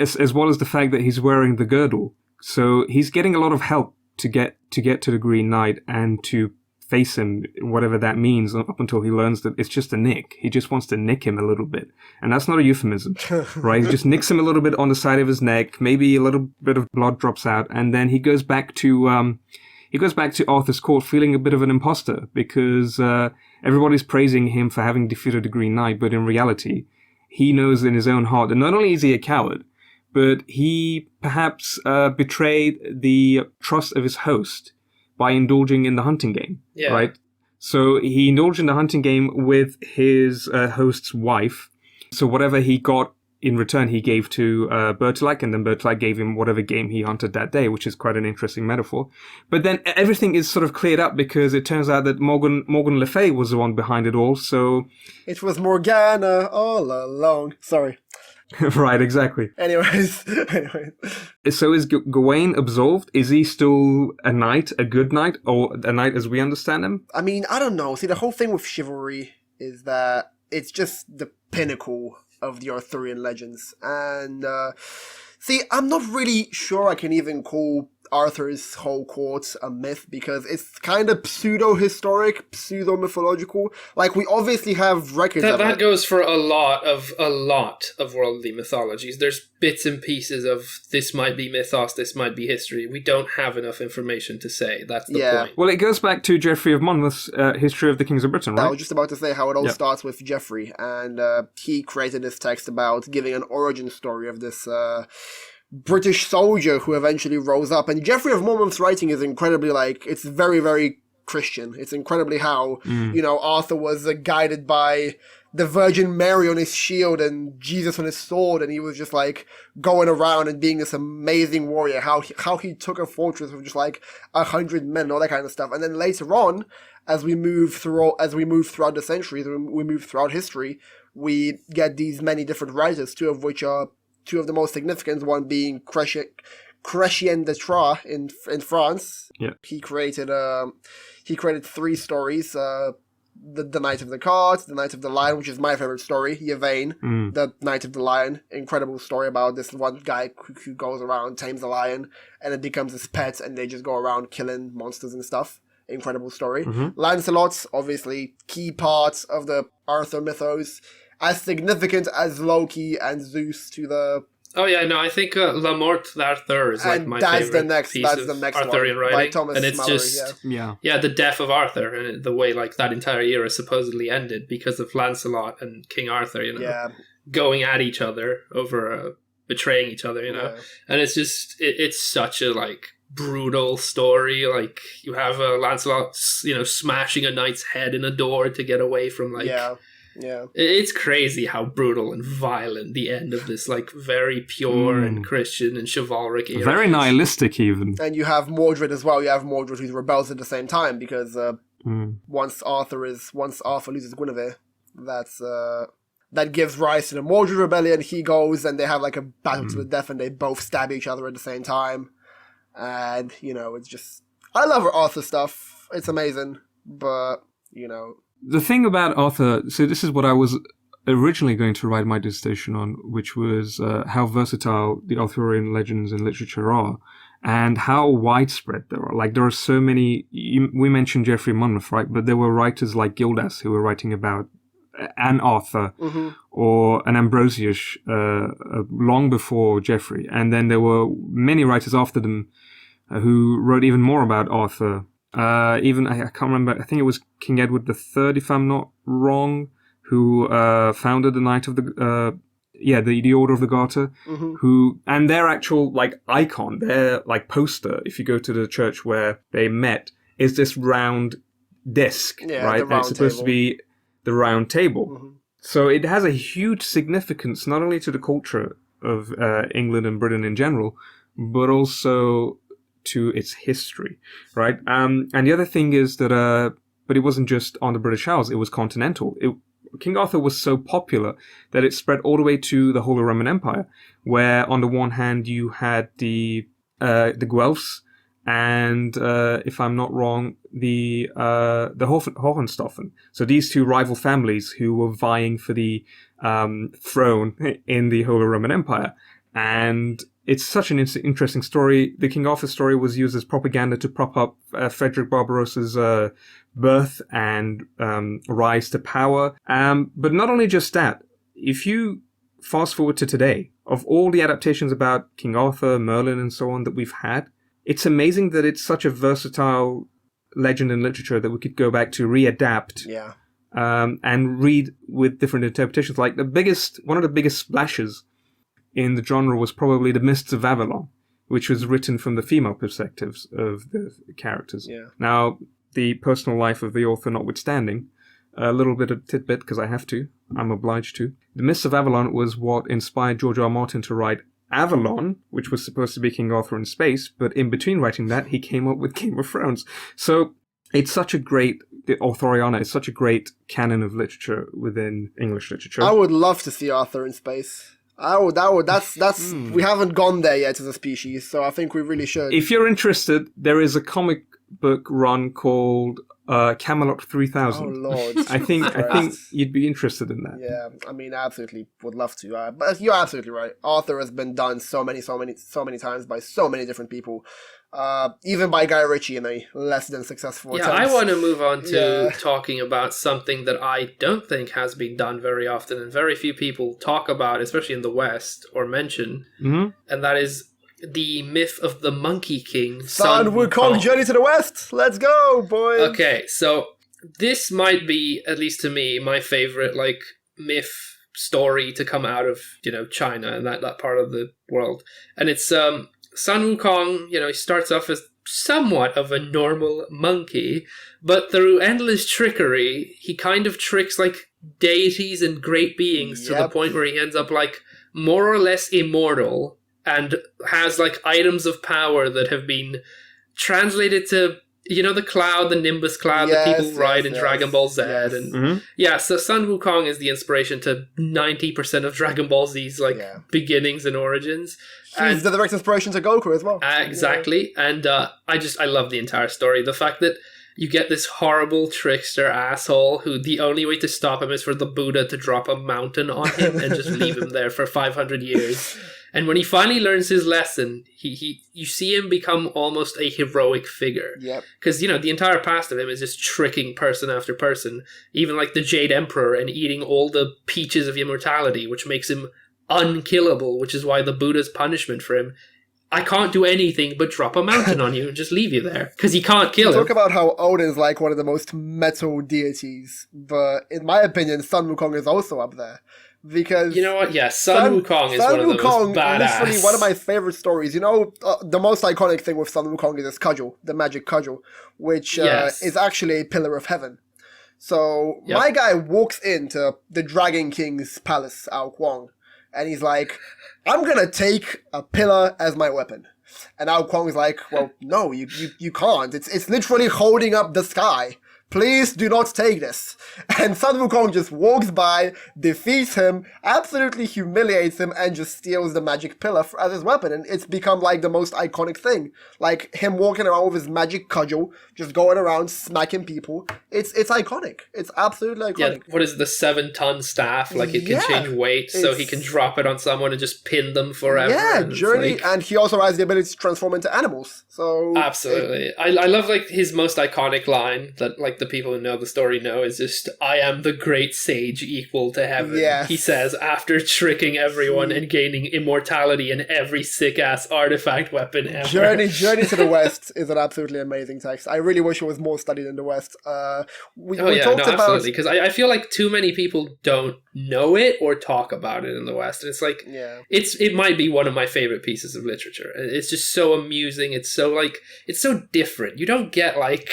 as well as the fact that he's wearing the girdle. So he's getting a lot of help to get to the Green Knight and to face him, whatever that means, up until he learns that it's just a nick. He just wants to nick him a little bit. And that's not a euphemism, right? He just nicks him a little bit on the side of his neck, maybe a little bit of blood drops out, and then he goes back to Arthur's court feeling a bit of an imposter, because everybody's praising him for having defeated the Green Knight, but in reality, he knows in his own heart that not only is he a coward, but he perhaps betrayed the trust of his host by indulging in the hunting game, right? So he indulged in the hunting game with his host's wife. So whatever he got in return, he gave to Bertilac, and then Bertilac gave him whatever game he hunted that day, which is quite an interesting metaphor. But then everything is sort of cleared up, because it turns out that Morgan Le Fay was the one behind it all, so... It was Morgana all along. Sorry. Right, exactly. Anyways. So is Gawain absolved? Is he still a knight, a good knight, or a knight as we understand him? I mean, I don't know. See, the whole thing with chivalry is that it's just the pinnacle of the Arthurian legends. And, see, I'm not really sure I can even call Arthur's whole court a myth, because it's kind of pseudo-historic, pseudo-mythological. Like, we obviously have records of it. That goes for a lot of worldly mythologies. There's bits and pieces of this might be mythos, this might be history. We don't have enough information to say. That's the point. Well, it goes back to Geoffrey of Monmouth's History of the Kings of Britain, right? I was just about to say how it all starts with Geoffrey, and he created this text about giving an origin story of this British soldier who eventually rose up. And Geoffrey of Monmouth's writing is incredibly, it's very, very Christian. It's incredibly how, Arthur was guided by the Virgin Mary on his shield and Jesus on his sword, and he was just, going around and being this amazing warrior, how he took a fortress with just, 100 men, all that kind of stuff. And then later on, as we move throughout the centuries, we move throughout history, we get these many different writers, two of which are two of the most significant, one being Chrétien de Troyes in France. Yeah. He created three stories, the Knight of the Cart, the Knight of the Lion, which is my favorite story, Yvain, the Knight of the Lion, incredible story about this one guy who goes around, tames a lion, and it becomes his pet, and they just go around killing monsters and stuff. Incredible story. Lancelot, obviously, key part of the Arthur mythos, as significant as Loki and Zeus to the Oh yeah, no, I think La Mort d'Arthur is like And my that's favorite the next, piece that's of the next Arthurian one by writing, Thomas and it's Mallory. just Yeah. the death of Arthur and the way like that entire era supposedly ended because of Lancelot and King Arthur, Yeah, going at each other over betraying each other, yeah. and it's just it's such a like brutal story. Like you have Lancelot, smashing a knight's head in a door to get away from like. Yeah. It's crazy how brutal and violent the end of this like very pure and Christian and chivalric era Very is. nihilistic, even. And you have Mordred as well. You have Mordred who rebels at the same time because once Arthur loses Guinevere, that gives rise to the Mordred rebellion. He goes and they have like a battle to the death, and they both stab each other at the same time. And it's just, I love Arthur stuff. It's amazing, but The thing about Arthur, so this is what I was originally going to write my dissertation on, which was how versatile the Arthurian legends and literature are, and how widespread they are. Like, there are so many, we mentioned Geoffrey Monmouth, right? But there were writers like Gildas who were writing about an Arthur or an Ambrosius long before Geoffrey. And then there were many writers after them who wrote even more about Arthur. Even I can't remember. I think it was King Edward III, if I'm not wrong, who founded the Knight of the Order of the Garter. Who, and their actual like icon, their like poster, if you go to the church where they met, is this round disc, right? And it's supposed to be the round table. So it has a huge significance not only to the culture of England and Britain in general, but also to its history, right? And the other thing is that, but it wasn't just on the British Isles, it was continental. King Arthur was so popular that it spread all the way to the Holy Roman Empire, where on the one hand you had the Guelphs and, if I'm not wrong, the Hohenstaufen. So these two rival families who were vying for the throne in the Holy Roman Empire. And it's such an interesting story. The King Arthur story was used as propaganda to prop up Frederick Barbarossa's birth and rise to power. But not only just that, if you fast forward to today, of all the adaptations about King Arthur, Merlin, and so on that we've had, it's amazing that it's such a versatile legend and literature that we could go back to readapt and read with different interpretations. Like one of the biggest splashes in the genre was probably The Mists of Avalon, which was written from the female perspectives of the characters. Now, the personal life of the author notwithstanding, a little bit of tidbit, because I have to, I'm obliged to. The Mists of Avalon was what inspired George R. R. Martin to write Avalon, which was supposed to be King Arthur in space, but in between writing that, he came up with Game of Thrones. So it's such a great, the Arthuriana is such a great canon of literature within English literature. I would love to see Arthur in space. That's we haven't gone there yet as a species, so I think we really should. If you're interested, there is a comic book run called Camelot 3000. Oh Lord! I think you'd be interested in that. Yeah, I mean, I absolutely would love to. But you're absolutely right. Arthur has been done so many times by so many different people. Even by Guy Ritchie in a less than successful attempt. I want to move on to talking about something that I don't think has been done very often and very few people talk about, especially in the West, or mention, and that is the myth of the Monkey King, Sun Wukong Journey to the West! Let's go, boys! Okay, so this might be, at least to me, my favorite myth story to come out of, China and that part of the world. And it's Sun Wukong, he starts off as somewhat of a normal monkey, but through endless trickery, he kind of tricks deities and great beings to the point where he ends up more or less immortal and has items of power that have been translated to, the cloud, the Nimbus cloud that people ride in Dragon Ball Z. Yes. And so Sun Wukong is the inspiration to 90% of Dragon Ball Z's beginnings and origins. He's the direct inspiration to Goku as well. Exactly. Yeah. And I love the entire story. The fact that you get this horrible trickster asshole who the only way to stop him is for the Buddha to drop a mountain on him and just leave him there for 500 years. And when he finally learns his lesson, you see him become almost a heroic figure. Yep. Because, the entire past of him is just tricking person after person. Even the Jade Emperor and eating all the peaches of immortality, which makes him unkillable, which is why the Buddha's punishment for him, I can't do anything but drop a mountain on you and just leave you there, because he can't kill him. Talk about how Odin's like one of the most metal deities, but in my opinion, Sun Wukong is also up there. Because you know what? Yeah, Sun Wukong is one of the most badass. Literally one of my favorite stories. You know, the most iconic thing with Sun Wukong is his cudgel, the magic cudgel, which is actually a pillar of heaven. So my guy walks into the Dragon King's palace, Ao Kuang, and he's like, "I'm gonna take a pillar as my weapon." And Ao Kuang's like, "Well, no, you can't. It's literally holding up the sky. Please do not take this." And Sun Wukong just walks by, defeats him, absolutely humiliates him, and just steals the magic pillar as his weapon. And it's become like the most iconic thing. Like him walking around with his magic cudgel, just going around smacking people. It's iconic. It's absolutely iconic. Yeah, what is it, the 7-ton staff? Like it can change weight, so he can drop it on someone and just pin them forever. Yeah, journey, and he also has the ability to transform into animals. So absolutely, I love like his most iconic line that like the people who know the story know is just, "I am the great sage equal to heaven." Yes. He says after tricking everyone and gaining immortality in every sick-ass artifact weapon ever. Journey to the West is an absolutely amazing text. I really wish it was more studied in the West. We talked about... absolutely, because I feel like too many people don't know it or talk about it in the West. And it's like, it might be one of my favorite pieces of literature. It's just so amusing. It's so different. You don't get like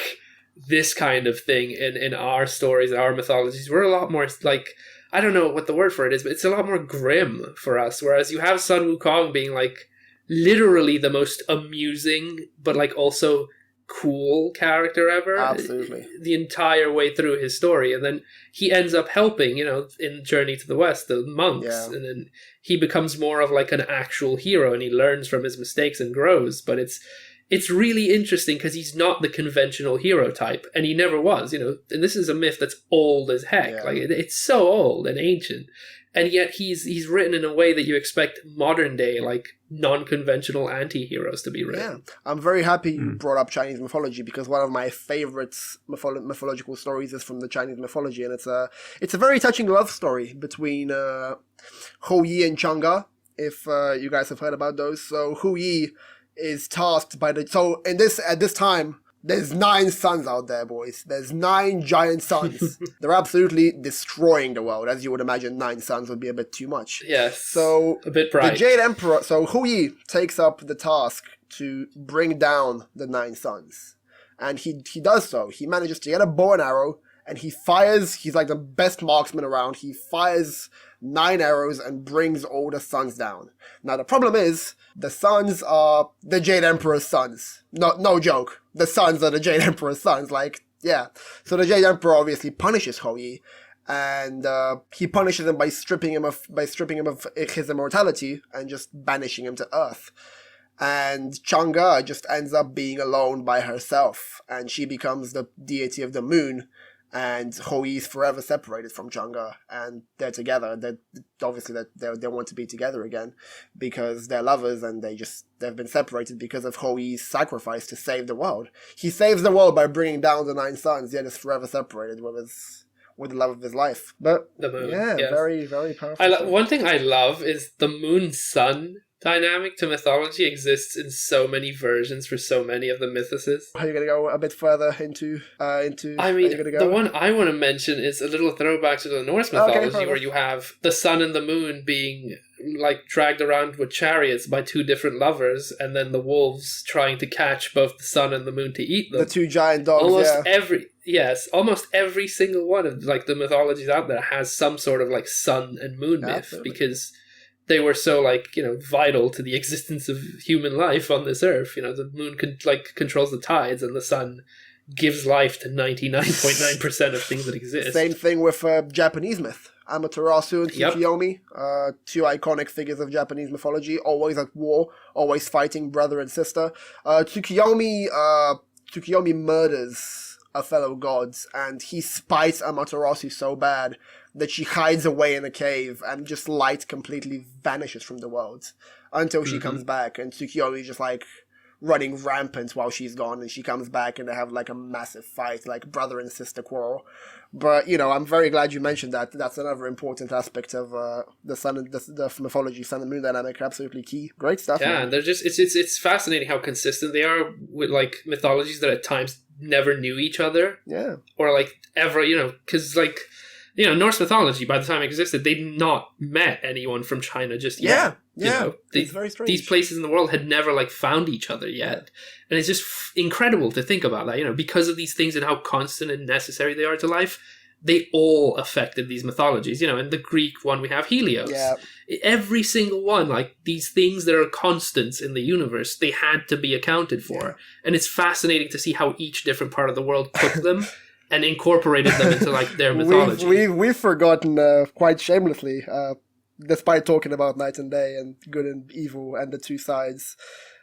this kind of thing in our stories, our mythologies. We're a lot more like, I don't know what the word for it is, but it's a lot more grim for us. Whereas you have Sun Wukong being like literally the most amusing, but like also cool character ever. Absolutely. The entire way through his story. And then he ends up helping, in Journey to the West, the monks. Yeah. And then he becomes more of like an actual hero and he learns from his mistakes and grows. But it's really interesting because he's not the conventional hero type, and he never was, and this is a myth that's old as heck. Yeah. Like it's so old and ancient, and yet he's written in a way that you expect modern day, like non-conventional anti-heroes to be written. Yeah, I'm very happy you brought up Chinese mythology, because one of my favorite mythological stories is from the Chinese mythology, and it's a very touching love story between Hou Yi and Chang'e, if you guys have heard about those. So Hou Yi is tasked by at this time, there's 9 suns out there, boys. There's 9 giant suns. They're absolutely destroying the world. As you would imagine, 9 suns would be a bit too much. Yes. So a bit bright. The Jade Emperor, so Hou Yi takes up the task to bring down the 9 suns. And he does so. He manages to get a bow and arrow, and he fires, he's like the best marksman around. He fires 9 arrows and brings all the suns down. Now the problem is, the suns are the Jade Emperor's sons. No joke. The suns are the Jade Emperor's sons. Like, yeah. So the Jade Emperor obviously punishes Hou Yi, and he punishes him by stripping him of his immortality and just banishing him to Earth. And Chang'e just ends up being alone by herself, and she becomes the deity of the moon. And Hou Yi is forever separated from Chang'e, and they're together. They want to be together again because they're lovers, and they've been separated because of Hou Yi's sacrifice to save the world. He saves the world by bringing down the 9 suns, yet is forever separated with the love of his life. But the moon, yes. Very, very powerful. One thing I love is the moon-sun dynamic to mythology exists in so many versions for so many of the mythoses. Are you going to go a bit further into? I mean, the one I want to mention is a little throwback to the Norse mythology, where you have the sun and the moon being like dragged around with chariots by 2 different lovers, and then the wolves trying to catch both the sun and the moon to eat them. The 2 giant dogs. Almost every single one of like the mythologies out there has some sort of like sun and moon myth, because they were so vital to the existence of human life on this earth. The moon controls the tides, and the sun gives life to 99.9% of things that exist. Same thing with Japanese myth. Amaterasu and Tsukiyomi, 2 iconic figures of Japanese mythology, always at war, always fighting brother and sister. Tsukiyomi murders a fellow god, and he spites Amaterasu so bad that she hides away in a cave, and just light completely vanishes from the world until she comes back, and Tsukiyomi just like running rampant while she's gone, and she comes back and they have like a massive fight, like brother and sister quarrel. But I'm very glad you mentioned that. That's another important aspect of the sun and the mythology, sun and moon dynamic. Absolutely key. Great stuff. Yeah, man. and they're just it's fascinating how consistent they are with like mythologies that at times never knew each other. Yeah. Or like ever, because like Norse mythology, by the time it existed, they'd not met anyone from China just yet. Yeah. It's very strange. These places in the world had never like found each other yet. And it's just incredible to think about that, because of these things and how constant and necessary they are to life. They all affected these mythologies, in the Greek one we have Helios. Yeah. Every single one, like these things that are constants in the universe, they had to be accounted for. Yeah. And it's fascinating to see how each different part of the world took them and incorporated them into like their mythology. We've forgotten quite shamelessly, despite talking about night and day and good and evil and the two sides.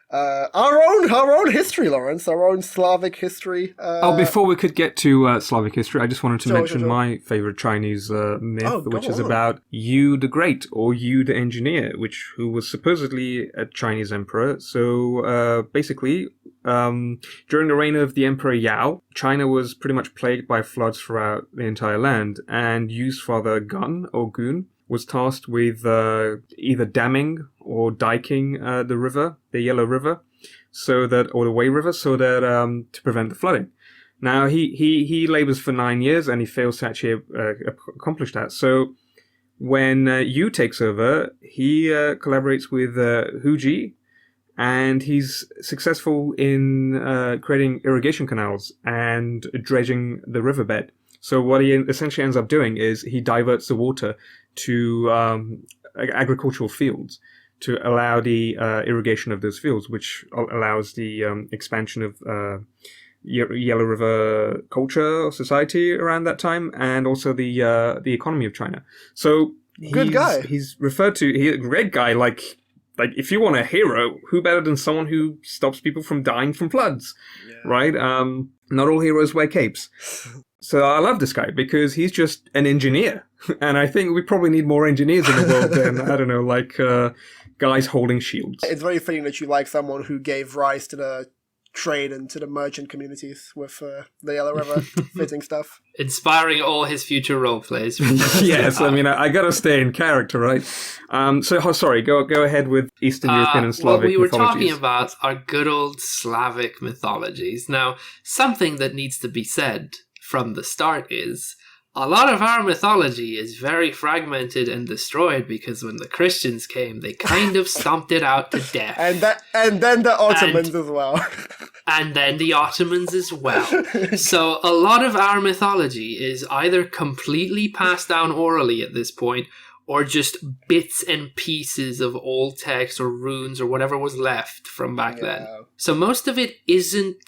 Our own history, Lawrence. Our own Slavic history. Before we could get to Slavic history, I just wanted to mention my favorite Chinese myth, which is about Yu the Great, or Yu the Engineer, who was supposedly a Chinese emperor. So basically, during the reign of the Emperor Yao, China was pretty much plagued by floods throughout the entire land, and Yu's father Gun, or Gun, was tasked with either damming or diking the Yellow River, or the Wei River, so that to prevent the flooding. Now he labors for 9 years and he fails to actually accomplish that. So when Yu takes over, he collaborates with Hu Ji, and he's successful in creating irrigation canals and dredging the riverbed. So what he essentially ends up doing is he diverts the water to agricultural fields to allow the irrigation of those fields, which allows the expansion of Yellow River culture or society around that time, and also the economy of China. So good guy. He's referred to a great guy. Like if you want a hero, who better than someone who stops people from dying from floods, right? Not all heroes wear capes. So I love this guy because he's just an engineer. And I think we probably need more engineers in the world than, guys holding shields. It's very fitting that you like someone who gave rise to the trade and to the merchant communities with the Yellow River fitting stuff. Inspiring all his future role plays. Yes, I gotta stay in character, right? Go ahead with Eastern European and Slavic what we were mythologies. talking about are good old Slavic mythologies. Now, something that needs to be said from the start is a lot of our mythology is very fragmented and destroyed because when the Christians came, they kind of stomped it out to death. And then the Ottomans as well. And then the Ottomans as well. So a lot of our mythology is either completely passed down orally at this point, or just bits and pieces of old text or runes or whatever was left from back then. So most of it isn't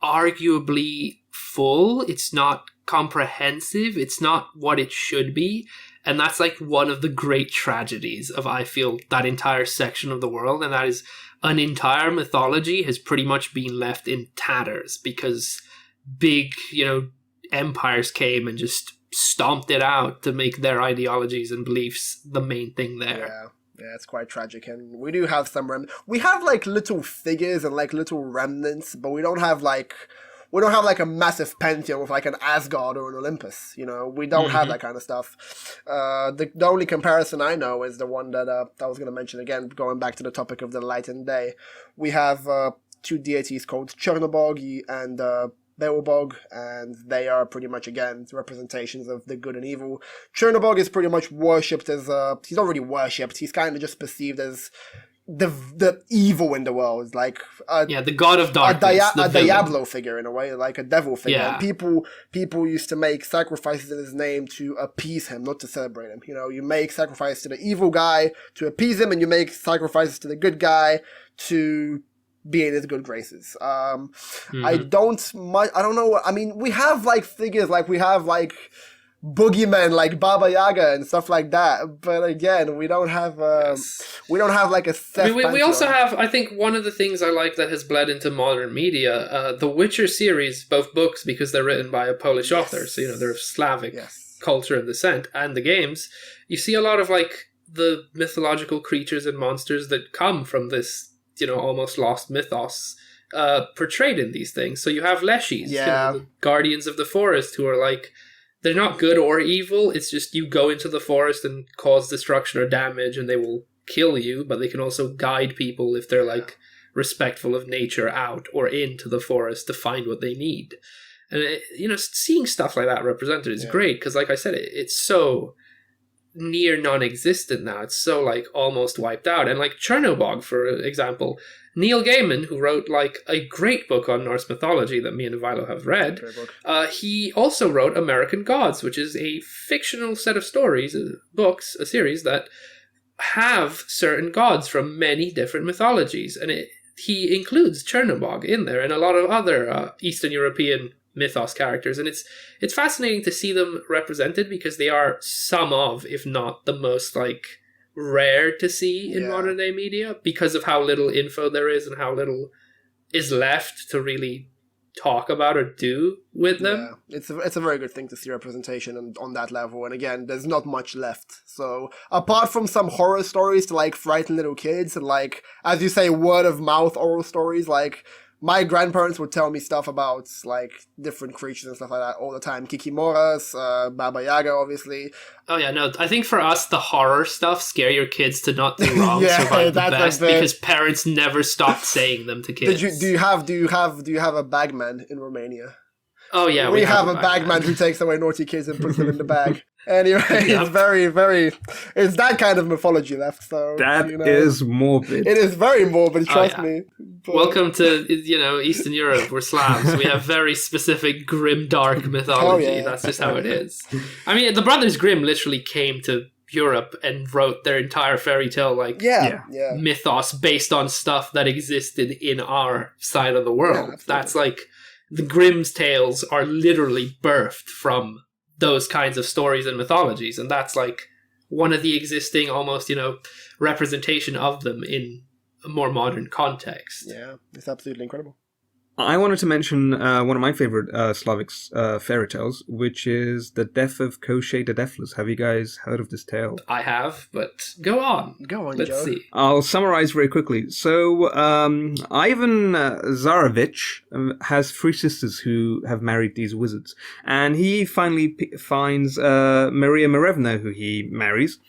arguably full. It's not comprehensive. It's not what it should be. And that's like one of the great tragedies of, I feel, that entire section of the world. And that is an entire mythology has pretty much been left in tatters because big, empires came and just stomped it out to make their ideologies and beliefs the main thing there. Yeah, it's quite tragic. And we do have some we have like little figures and like little remnants, but we don't have like a massive pantheon with like an Asgard or an Olympus, we don't have that kind of stuff. The only comparison I know is the one that I was going to mention again, going back to the topic of the light and day. We have two deities called Chernobog and Beowulf, and they are pretty much, again, representations of the good and evil. Chernobog is pretty much worshipped as, he's not really worshipped, he's kind of just perceived as the evil in the world, like the god of darkness, a Diablo figure in a way, like a devil figure. Yeah. And people used to make sacrifices in his name to appease him, not to celebrate him. You make sacrifices to the evil guy to appease him, and you make sacrifices to the good guy to be in his good graces. I don't know. I mean, we have like figures, like we have like boogeymen like Baba Yaga and stuff like that, but again, we don't have like a set. We also have, I think, one of the things I like that has bled into modern media, the Witcher series, both books because they're written by a Polish author, so they're of Slavic culture and descent, and the games. You see a lot of like the mythological creatures and monsters that come from this almost lost mythos portrayed in these things. So you have Leshies, the guardians of the forest, who are like, they're not good or evil. It's just you go into the forest and cause destruction or damage, and they will kill you. But they can also guide people if they're like respectful of nature out or into the forest to find what they need. And seeing stuff like that represented is great because, like I said, it's so near non-existent now. It's so like almost wiped out. And like Chernobog, for example, Neil Gaiman, who wrote like a great book on Norse mythology that me and Ivaylo have read, he also wrote American Gods, which is a fictional set of stories, books, a series that have certain gods from many different mythologies. And he includes Chernobog in there and a lot of other Eastern European mythos characters, and it's fascinating to see them represented because they are some of, if not the most like rare to see in modern day media because of how little info there is and how little is left to really talk about or do with them. It's a very good thing to see representation on that level, and again, there's not much left. So apart from some horror stories to like frighten little kids and like, as you say, word of mouth oral stories, like my grandparents would tell me stuff about like different creatures and stuff like that all the time. Kikimoras, Baba Yaga, obviously. Oh yeah, no, I think for us the horror stuff, scare your kids to not do wrong, survive the best, because parents never stopped saying them to kids. Do you have a bagman in Romania? Oh yeah, we have a bagman who takes away naughty kids and puts them in the bag. Anyway, it's very, very... It's that kind of mythology left, so... That is morbid. It is very morbid, trust me. But... Welcome to, Eastern Europe. We're Slavs. We have very specific, grim, dark mythology. That's just how it is. I mean, the Brothers Grimm literally came to Europe and wrote their entire fairy tale, mythos based on stuff that existed in our side of the world. That's like... The Grimm's tales are literally birthed from those kinds of stories and mythologies, and that's like one of the existing almost representation of them in a more modern context. Yeah, it's absolutely incredible. I wanted to mention one of my favorite Slavic fairy tales, which is The Death of Crochet the Deathless. Have you guys heard of this tale? I have, but go on. Let's Joe. See. I'll summarize very quickly. So, Ivan Tsarevich has three sisters who have married these wizards. And he finally finds Maria Marevna, who he marries.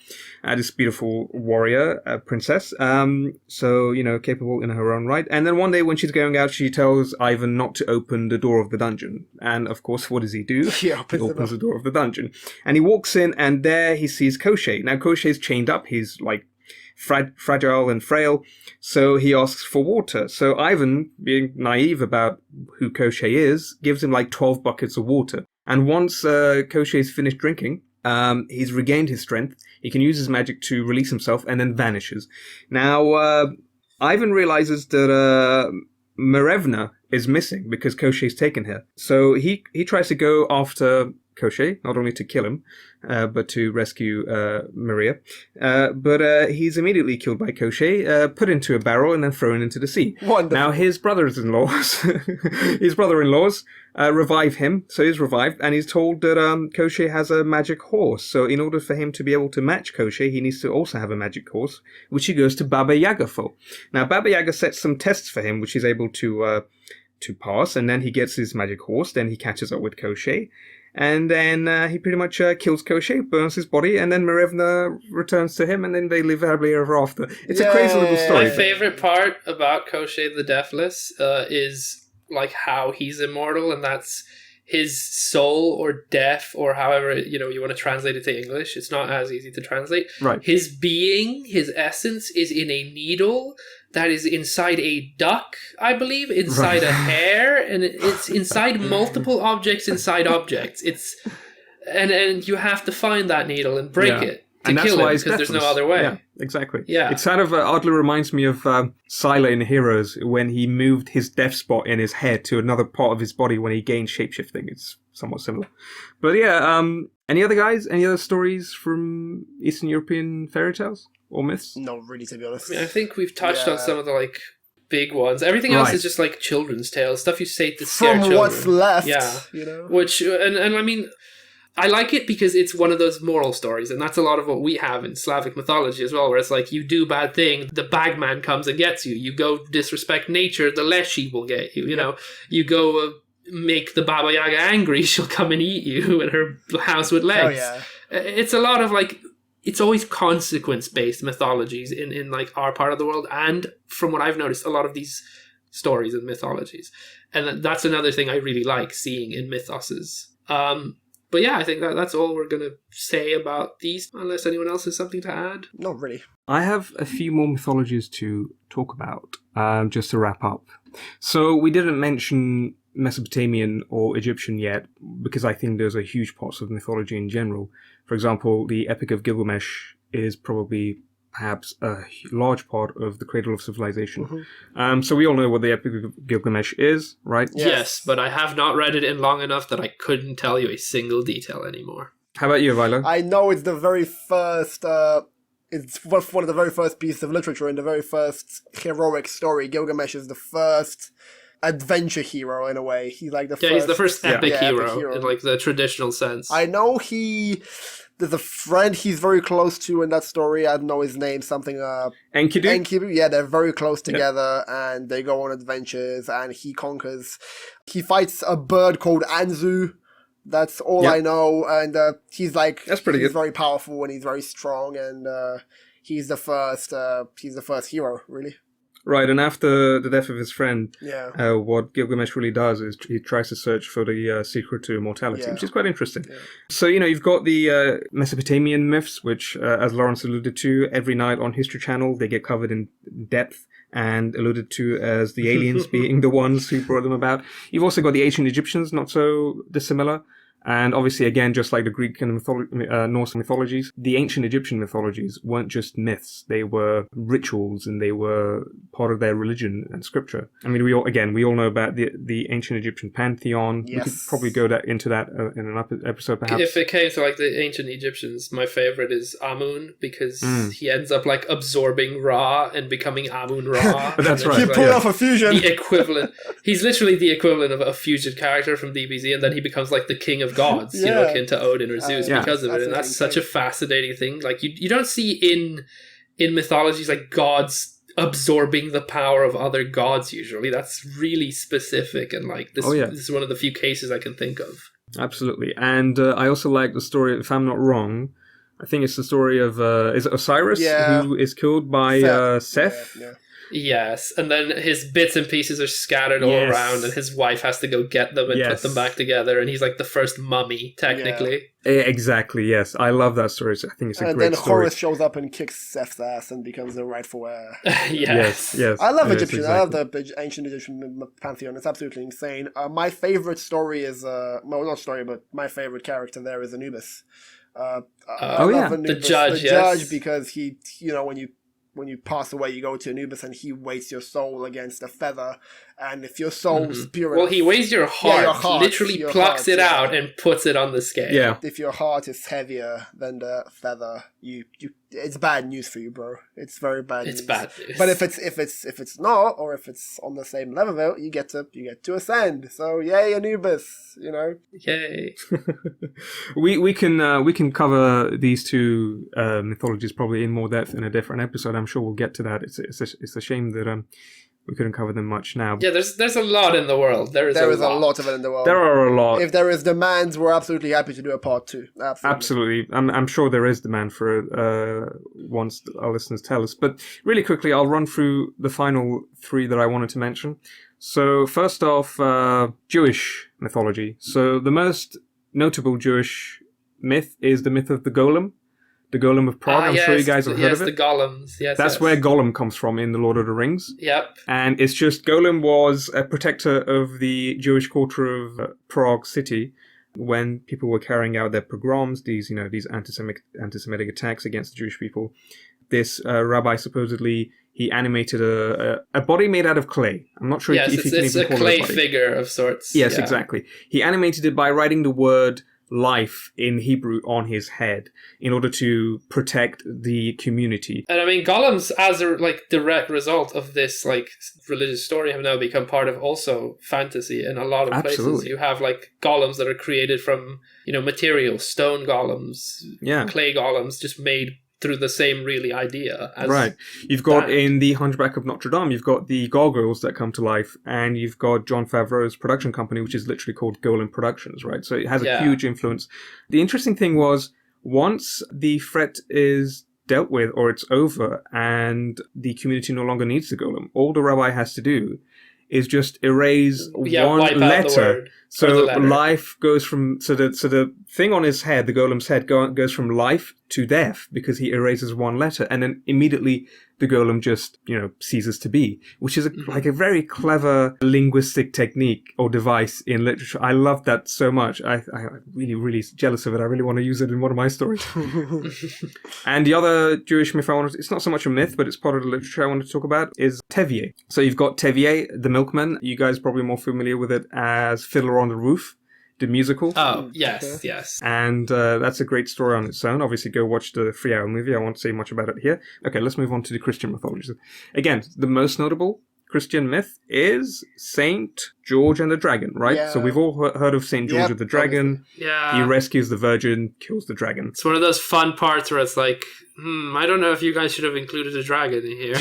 This beautiful warrior princess, capable in her own right. And then one day when she's going out, she tells Ivan not to open the door of the dungeon. And of course, what does he do? He opens the door of the dungeon. And he walks in, and there he sees Crochet. Now, Crochet's chained up. He's like fragile and frail. So he asks for water. So Ivan, being naive about who Crochet is, gives him like 12 buckets of water. And once Crochet's finished drinking, he's regained his strength. He can use his magic to release himself and then vanishes. Now, Ivan realizes that Marevna is missing because Crochet's taken her. So he tries to go after Crochet, not only to kill him, but to rescue Maria. But he's immediately killed by Crochet, put into a barrel, and then thrown into the sea. Wonderful. Now his brother-in-laws revive him, so he's revived, and he's told that Crochet has a magic horse. So in order for him to be able to match Crochet, he needs to also have a magic horse, which he goes to Baba Yaga for. Now Baba Yaga sets some tests for him, which he's able to pass, and then he gets his magic horse. Then he catches up with Crochet. And then he pretty much kills Crochet, burns his body, and then Marevna returns to him, and then they live happily ever after. It's a crazy little story. My favorite part about Crochet the Deathless is like how he's immortal, and that's his soul or death, or however you want to translate it to English. It's not as easy to translate. Right. His being, his essence, is in a needle that is inside a duck, I believe, inside a hare, and it's inside multiple objects inside objects. And you have to find that needle and break it to kill him, because there's no other way. Yeah, exactly. Yeah. It kind of oddly reminds me of Sylar in Heroes, when he moved his death spot in his head to another part of his body when he gained shapeshifting. It's somewhat similar. But yeah, any other stories from Eastern European fairy tales? Or myths? No, really, to be honest. I mean, I think we've touched on some of the big ones. Everything else is just like children's tales, stuff you say to scare children. From what's left, Which and I mean, I like it because it's one of those moral stories, and that's a lot of what we have in Slavic mythology as well, where it's like, you do bad thing, the bagman comes and gets you. You go disrespect nature, the Leshy will get you. You know, you go make the Baba Yaga angry, she'll come and eat you in her house with legs. Oh, yeah. It's a lot of like, it's always consequence-based mythologies in like our part of the world, and from what I've noticed, a lot of these stories and mythologies. And that's another thing I really like seeing in mythoses. But yeah, I think that's all we're going to say about these, unless anyone else has something to add. Not really. I have a few more mythologies to talk about, just to wrap up. So we didn't mention Mesopotamian or Egyptian yet, because I think those are huge parts of mythology in general. For example, the Epic of Gilgamesh is probably perhaps a large part of the cradle of civilization. Mm-hmm. So we all know what the Epic of Gilgamesh is, right? Yes, but I have not read it in long enough that I couldn't tell you a single detail anymore. How about you, Ivaylo? I know it's the very first... it's one of the very first pieces of literature and the very first heroic story. Gilgamesh is the first adventure hero in a way. He's like the first... he's the first epic hero epic hero in like the traditional sense. I know there's a friend he's very close to in that story. I don't know his name, something... Enkidu? Enkidu, yeah, they're very close together, and they go on adventures, and he conquers... He fights a bird called Anzu. That's all I know, and he's like... That's pretty he's good. very powerful, and he's very strong, and he's the first hero, really. Right, and after the death of his friend, Yeah. what Gilgamesh really does is he tries to search for the secret to immortality, which is quite interesting. Yeah. So, you've got the Mesopotamian myths, which, as Lawrence alluded to, every night on History Channel, they get covered in depth and alluded to as the aliens being the ones who brought them about. You've also got the ancient Egyptians, not so dissimilar. And obviously, again, just like the Greek and Norse mythologies, the ancient Egyptian mythologies weren't just myths. They were rituals, and they were part of their religion and scripture. I mean, we all know about the ancient Egyptian pantheon. Yes. We could probably go into that in an episode, perhaps. If it came to like the ancient Egyptians, my favorite is Amun, because he ends up like absorbing Ra and becoming Amun Ra. That's right. He pulled off a fusion. The equivalent. He's literally the equivalent of a fusion character from DBZ, and then he becomes like the king of gods, akin to Odin or Zeus because of it. And that's such a fascinating thing. Like you don't see in mythologies like gods absorbing the power of other gods usually. That's really specific, and like this is one of the few cases I can think of. Absolutely. And I also like the story, if I'm not wrong, I think it's the story of is it Osiris who is killed by Seth? Yeah. Yes, and then his bits and pieces are scattered all around, and his wife has to go get them and put them back together, and he's like the first mummy, technically. Exactly, yes. I love that story. I think it's a great story. And then Horus shows up and kicks Seth's ass and becomes the rightful heir. Yes. I love Egyptian. Exactly. I love the ancient Egyptian pantheon. It's absolutely insane. My favorite story is, well, not story, but my favorite character there is Anubis. I love Anubis, the judge, the judge, because he, when you pass away, you go to Anubis and he weighs your soul against a feather. And if your soul's pure enough... Well, he weighs your heart, literally plucks it out and puts it on the scale. Yeah. If your heart is heavier than the feather, it's bad news for you, bro. It's very bad news. It's bad news. But if it's not, or if it's on the same level, you get to ascend. So yay, Anubis, Yay. we can cover these two mythologies probably in more depth in a different episode. I'm sure we'll get to that. It's a shame that we couldn't cover them much now. Yeah, there's a lot in the world. There is a lot of it in the world. There are a lot. If there is demand, we're absolutely happy to do a part 2. Absolutely. I'm sure there is demand for it once our listeners tell us. But really quickly, I'll run through the final 3 that I wanted to mention. So first off, Jewish mythology. So the most notable Jewish myth is the myth of the Golem. The Golem of Prague. I'm sure you guys have heard of it. Yes, the golems. Yes, That's where Golem comes from in The Lord of the Rings. Yep. And it's just Golem was a protector of the Jewish quarter of Prague city when people were carrying out their pogroms, these anti-Semitic attacks against the Jewish people. This rabbi supposedly he animated a body made out of clay. I'm not sure if you can even call it a body. It's a clay figure of sorts. Yes, exactly. He animated it by writing the word life in Hebrew on his head in order to protect the community. And I mean, golems, as a direct result of this religious story, have now become part of also fantasy in a lot of places. Absolutely. You have golems that are created from materials, stone golems, clay golems, just made through the same really idea. As You've got in The Hunchback of Notre Dame, you've got the gargoyles that come to life, and you've got Jon Favreau's production company, which is literally called Golem Productions, right? So it has a huge influence. The interesting thing was, once the threat is dealt with or it's over and the community no longer needs the golem, all the rabbi has to do is just erase one letter. So life goes from the thing on his head, the golem's head, goes from life to death because he erases one letter, and then immediately the golem just ceases to be, which is a very clever linguistic technique or device in literature. I love that so much. I'm really jealous of it. I really want to use it in one of my stories. And the other Jewish myth it's not so much a myth, but it's part of the literature I want to talk about, is Tevye. So you've got Tevye the Milkman. You guys are probably more familiar with it as Fiddler on the Roof, the musical. Oh, yes. And that's a great story on its own. Obviously, go watch the 3-hour movie. I won't say much about it here. Okay, let's move on to the Christian mythology. Again, the most notable Christian myth is Saint George and the Dragon, right? Yeah. So we've all heard of Saint George and the Dragon. Yeah. He rescues the virgin, kills the dragon. It's one of those fun parts where it's I don't know if you guys should have included a dragon in here.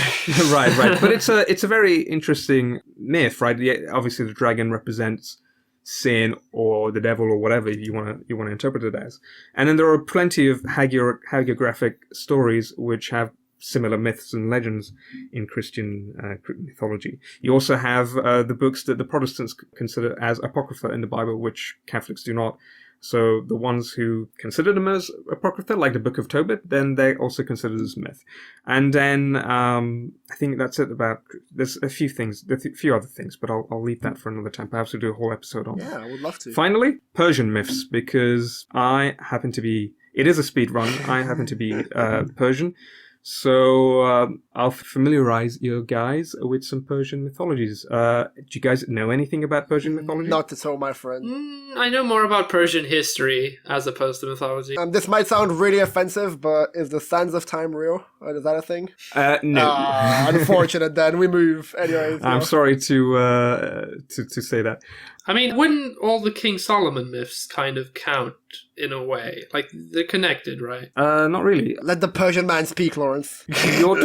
Right. But it's a very interesting myth, right? Obviously, the dragon represents sin or the devil or whatever you want to interpret it as. And then there are plenty of hagiographic stories which have similar myths and legends in Christian mythology. You also have the books that the Protestants consider as apocrypha in the Bible, which Catholics do not. So the ones who consider them as apocrypha, like the Book of Tobit, then they also consider this myth. And then I think that's it about. There's a few other things, but I'll leave that for another time. Perhaps we'll do a whole episode on. Yeah, I would love to. Finally, Persian myths, because I happen to be. It is a speed run. I happen to be Persian. So I'll familiarize you guys with some Persian mythologies. Do you guys know anything about Persian mythology? Not at all, my friend. I know more about Persian history as opposed to mythology. This might sound really offensive, but is the Sands of Time real? Is that a thing? No. Unfortunate then. We move. Anyways. I'm sorry to say that. I mean, wouldn't all the King Solomon myths kind of count in a way? They're connected, right? Not really. Let the Persian man speak, Lawrence. You're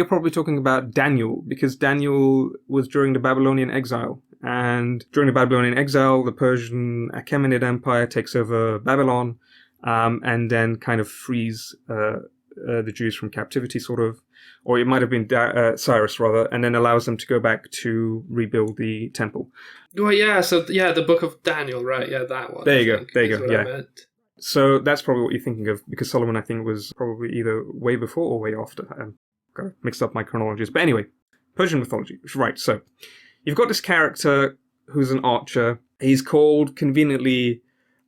probably talking about Daniel, because Daniel was during the Babylonian exile. And during the Babylonian exile, the Persian Achaemenid Empire takes over Babylon, and then kind of frees the Jews from captivity, sort of. Or it might have been Cyrus, rather, and then allows them to go back to rebuild the temple. Well, yeah, so, the Book of Daniel, right? Yeah, that one. There you go, yeah. I meant. So that's probably what you're thinking of, because Solomon, I think, was probably either way before or way after. I've got mixed up my chronologies. But anyway, Persian mythology. Right, so you've got this character who's an archer. He's called, conveniently,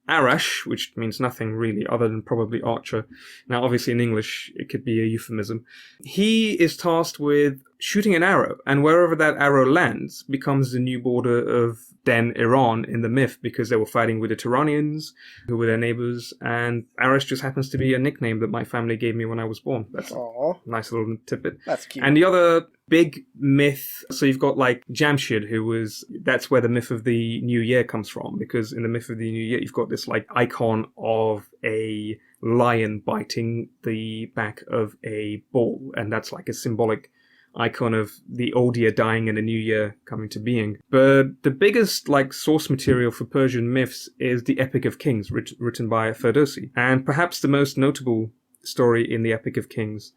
Arash, which means nothing really other than probably archer. Now, obviously in English, it could be a euphemism. He is tasked with shooting an arrow, and wherever that arrow lands becomes the new border of then Iran in the myth, because they were fighting with the Turanians, who were their neighbors, and Arash just happens to be a nickname that my family gave me when I was born. That's a nice little tidbit. That's cute. And the other big myth, so you've got Jamshid, that's where the myth of the New Year comes from, because in the myth of the New Year, you've got this icon of a lion biting the back of a bull, and that's a symbolic icon of the old year dying and a new year coming to being. But the biggest source material for Persian myths is the Epic of Kings, written by Ferdowsi. And perhaps the most notable story in the Epic of Kings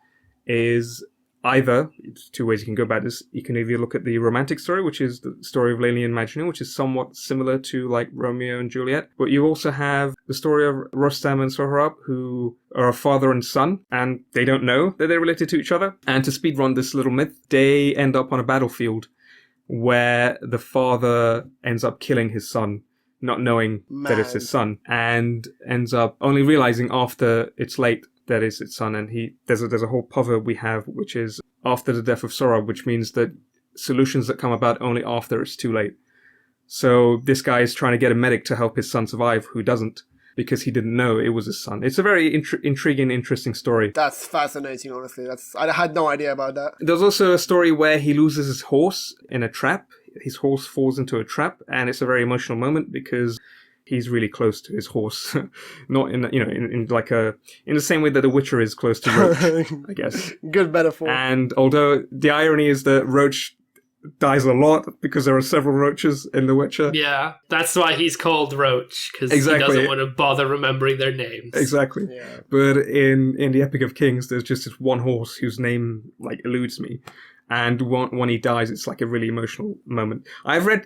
is either, two ways you can go about this. You can either look at the romantic story, which is the story of Layli and Majnun, which is somewhat similar to Romeo and Juliet. But you also have the story of Rostam and Sohrab, who are a father and son, and they don't know that they're related to each other. And to speedrun this little myth, they end up on a battlefield where the father ends up killing his son, not knowing that it's his son, and ends up only realizing after it's late that is its son. And there's a whole proverb we have, which is after the death of Sohrab, which means that solutions that come about only after it's too late. So this guy is trying to get a medic to help his son survive, who doesn't, because he didn't know it was his son. It's a very intriguing, interesting story. That's fascinating, honestly. I had no idea about that. There's also a story where he loses his horse in a trap. His horse falls into a trap, and it's a very emotional moment because he's really close to his horse. Not in the same way that the Witcher is close to Roach, I guess. Good metaphor. And although the irony is that Roach dies a lot because there are several roaches in The Witcher. Yeah, that's why he's called Roach, because Exactly. he doesn't want to bother remembering their names. Exactly. Yeah. But in the Epic of Kings, there's just this one horse whose name eludes me. And when he dies, it's like a really emotional moment. I've read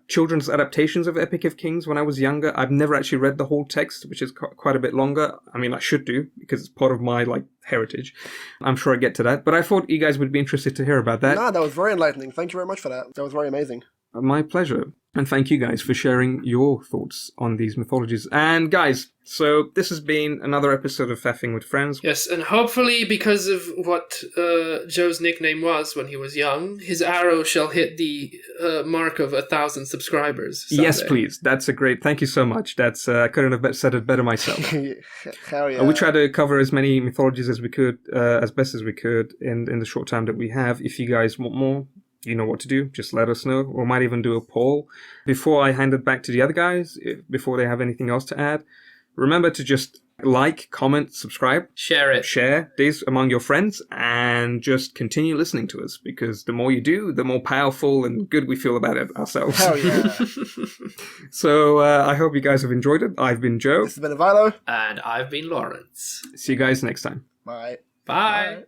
children's adaptations of Epic of Kings when I was younger. I've never actually read the whole text, which is quite a bit longer. I mean, I should do, because it's part of my heritage. I'm sure I get to that. But I thought you guys would be interested to hear about that. No, that was very enlightening. Thank you very much for that. That was very amazing. My pleasure. And thank you guys for sharing your thoughts on these mythologies. And guys, so this has been another episode of Faffing with Friends. Yes, and hopefully because of what Joe's nickname was when he was young, his arrow shall hit the mark of 1,000 subscribers someday. Yes, please. That's a great... Thank you so much. That's I couldn't have said it better myself. Hell yeah. We try to cover as many mythologies as we could, as best as we could in the short time that we have. If you guys want more, you know what to do. Just let us know. Or might even do a poll. Before I hand it back to the other guys, before they have anything else to add, remember to just like, comment, subscribe. Share it. Share this among your friends, and just continue listening to us, because the more you do, the more powerful and good we feel about it ourselves. Hell yeah. So I hope you guys have enjoyed it. I've been Joe. This has been Ivaylo. And I've been Lawrence. See you guys next time. Bye. Bye.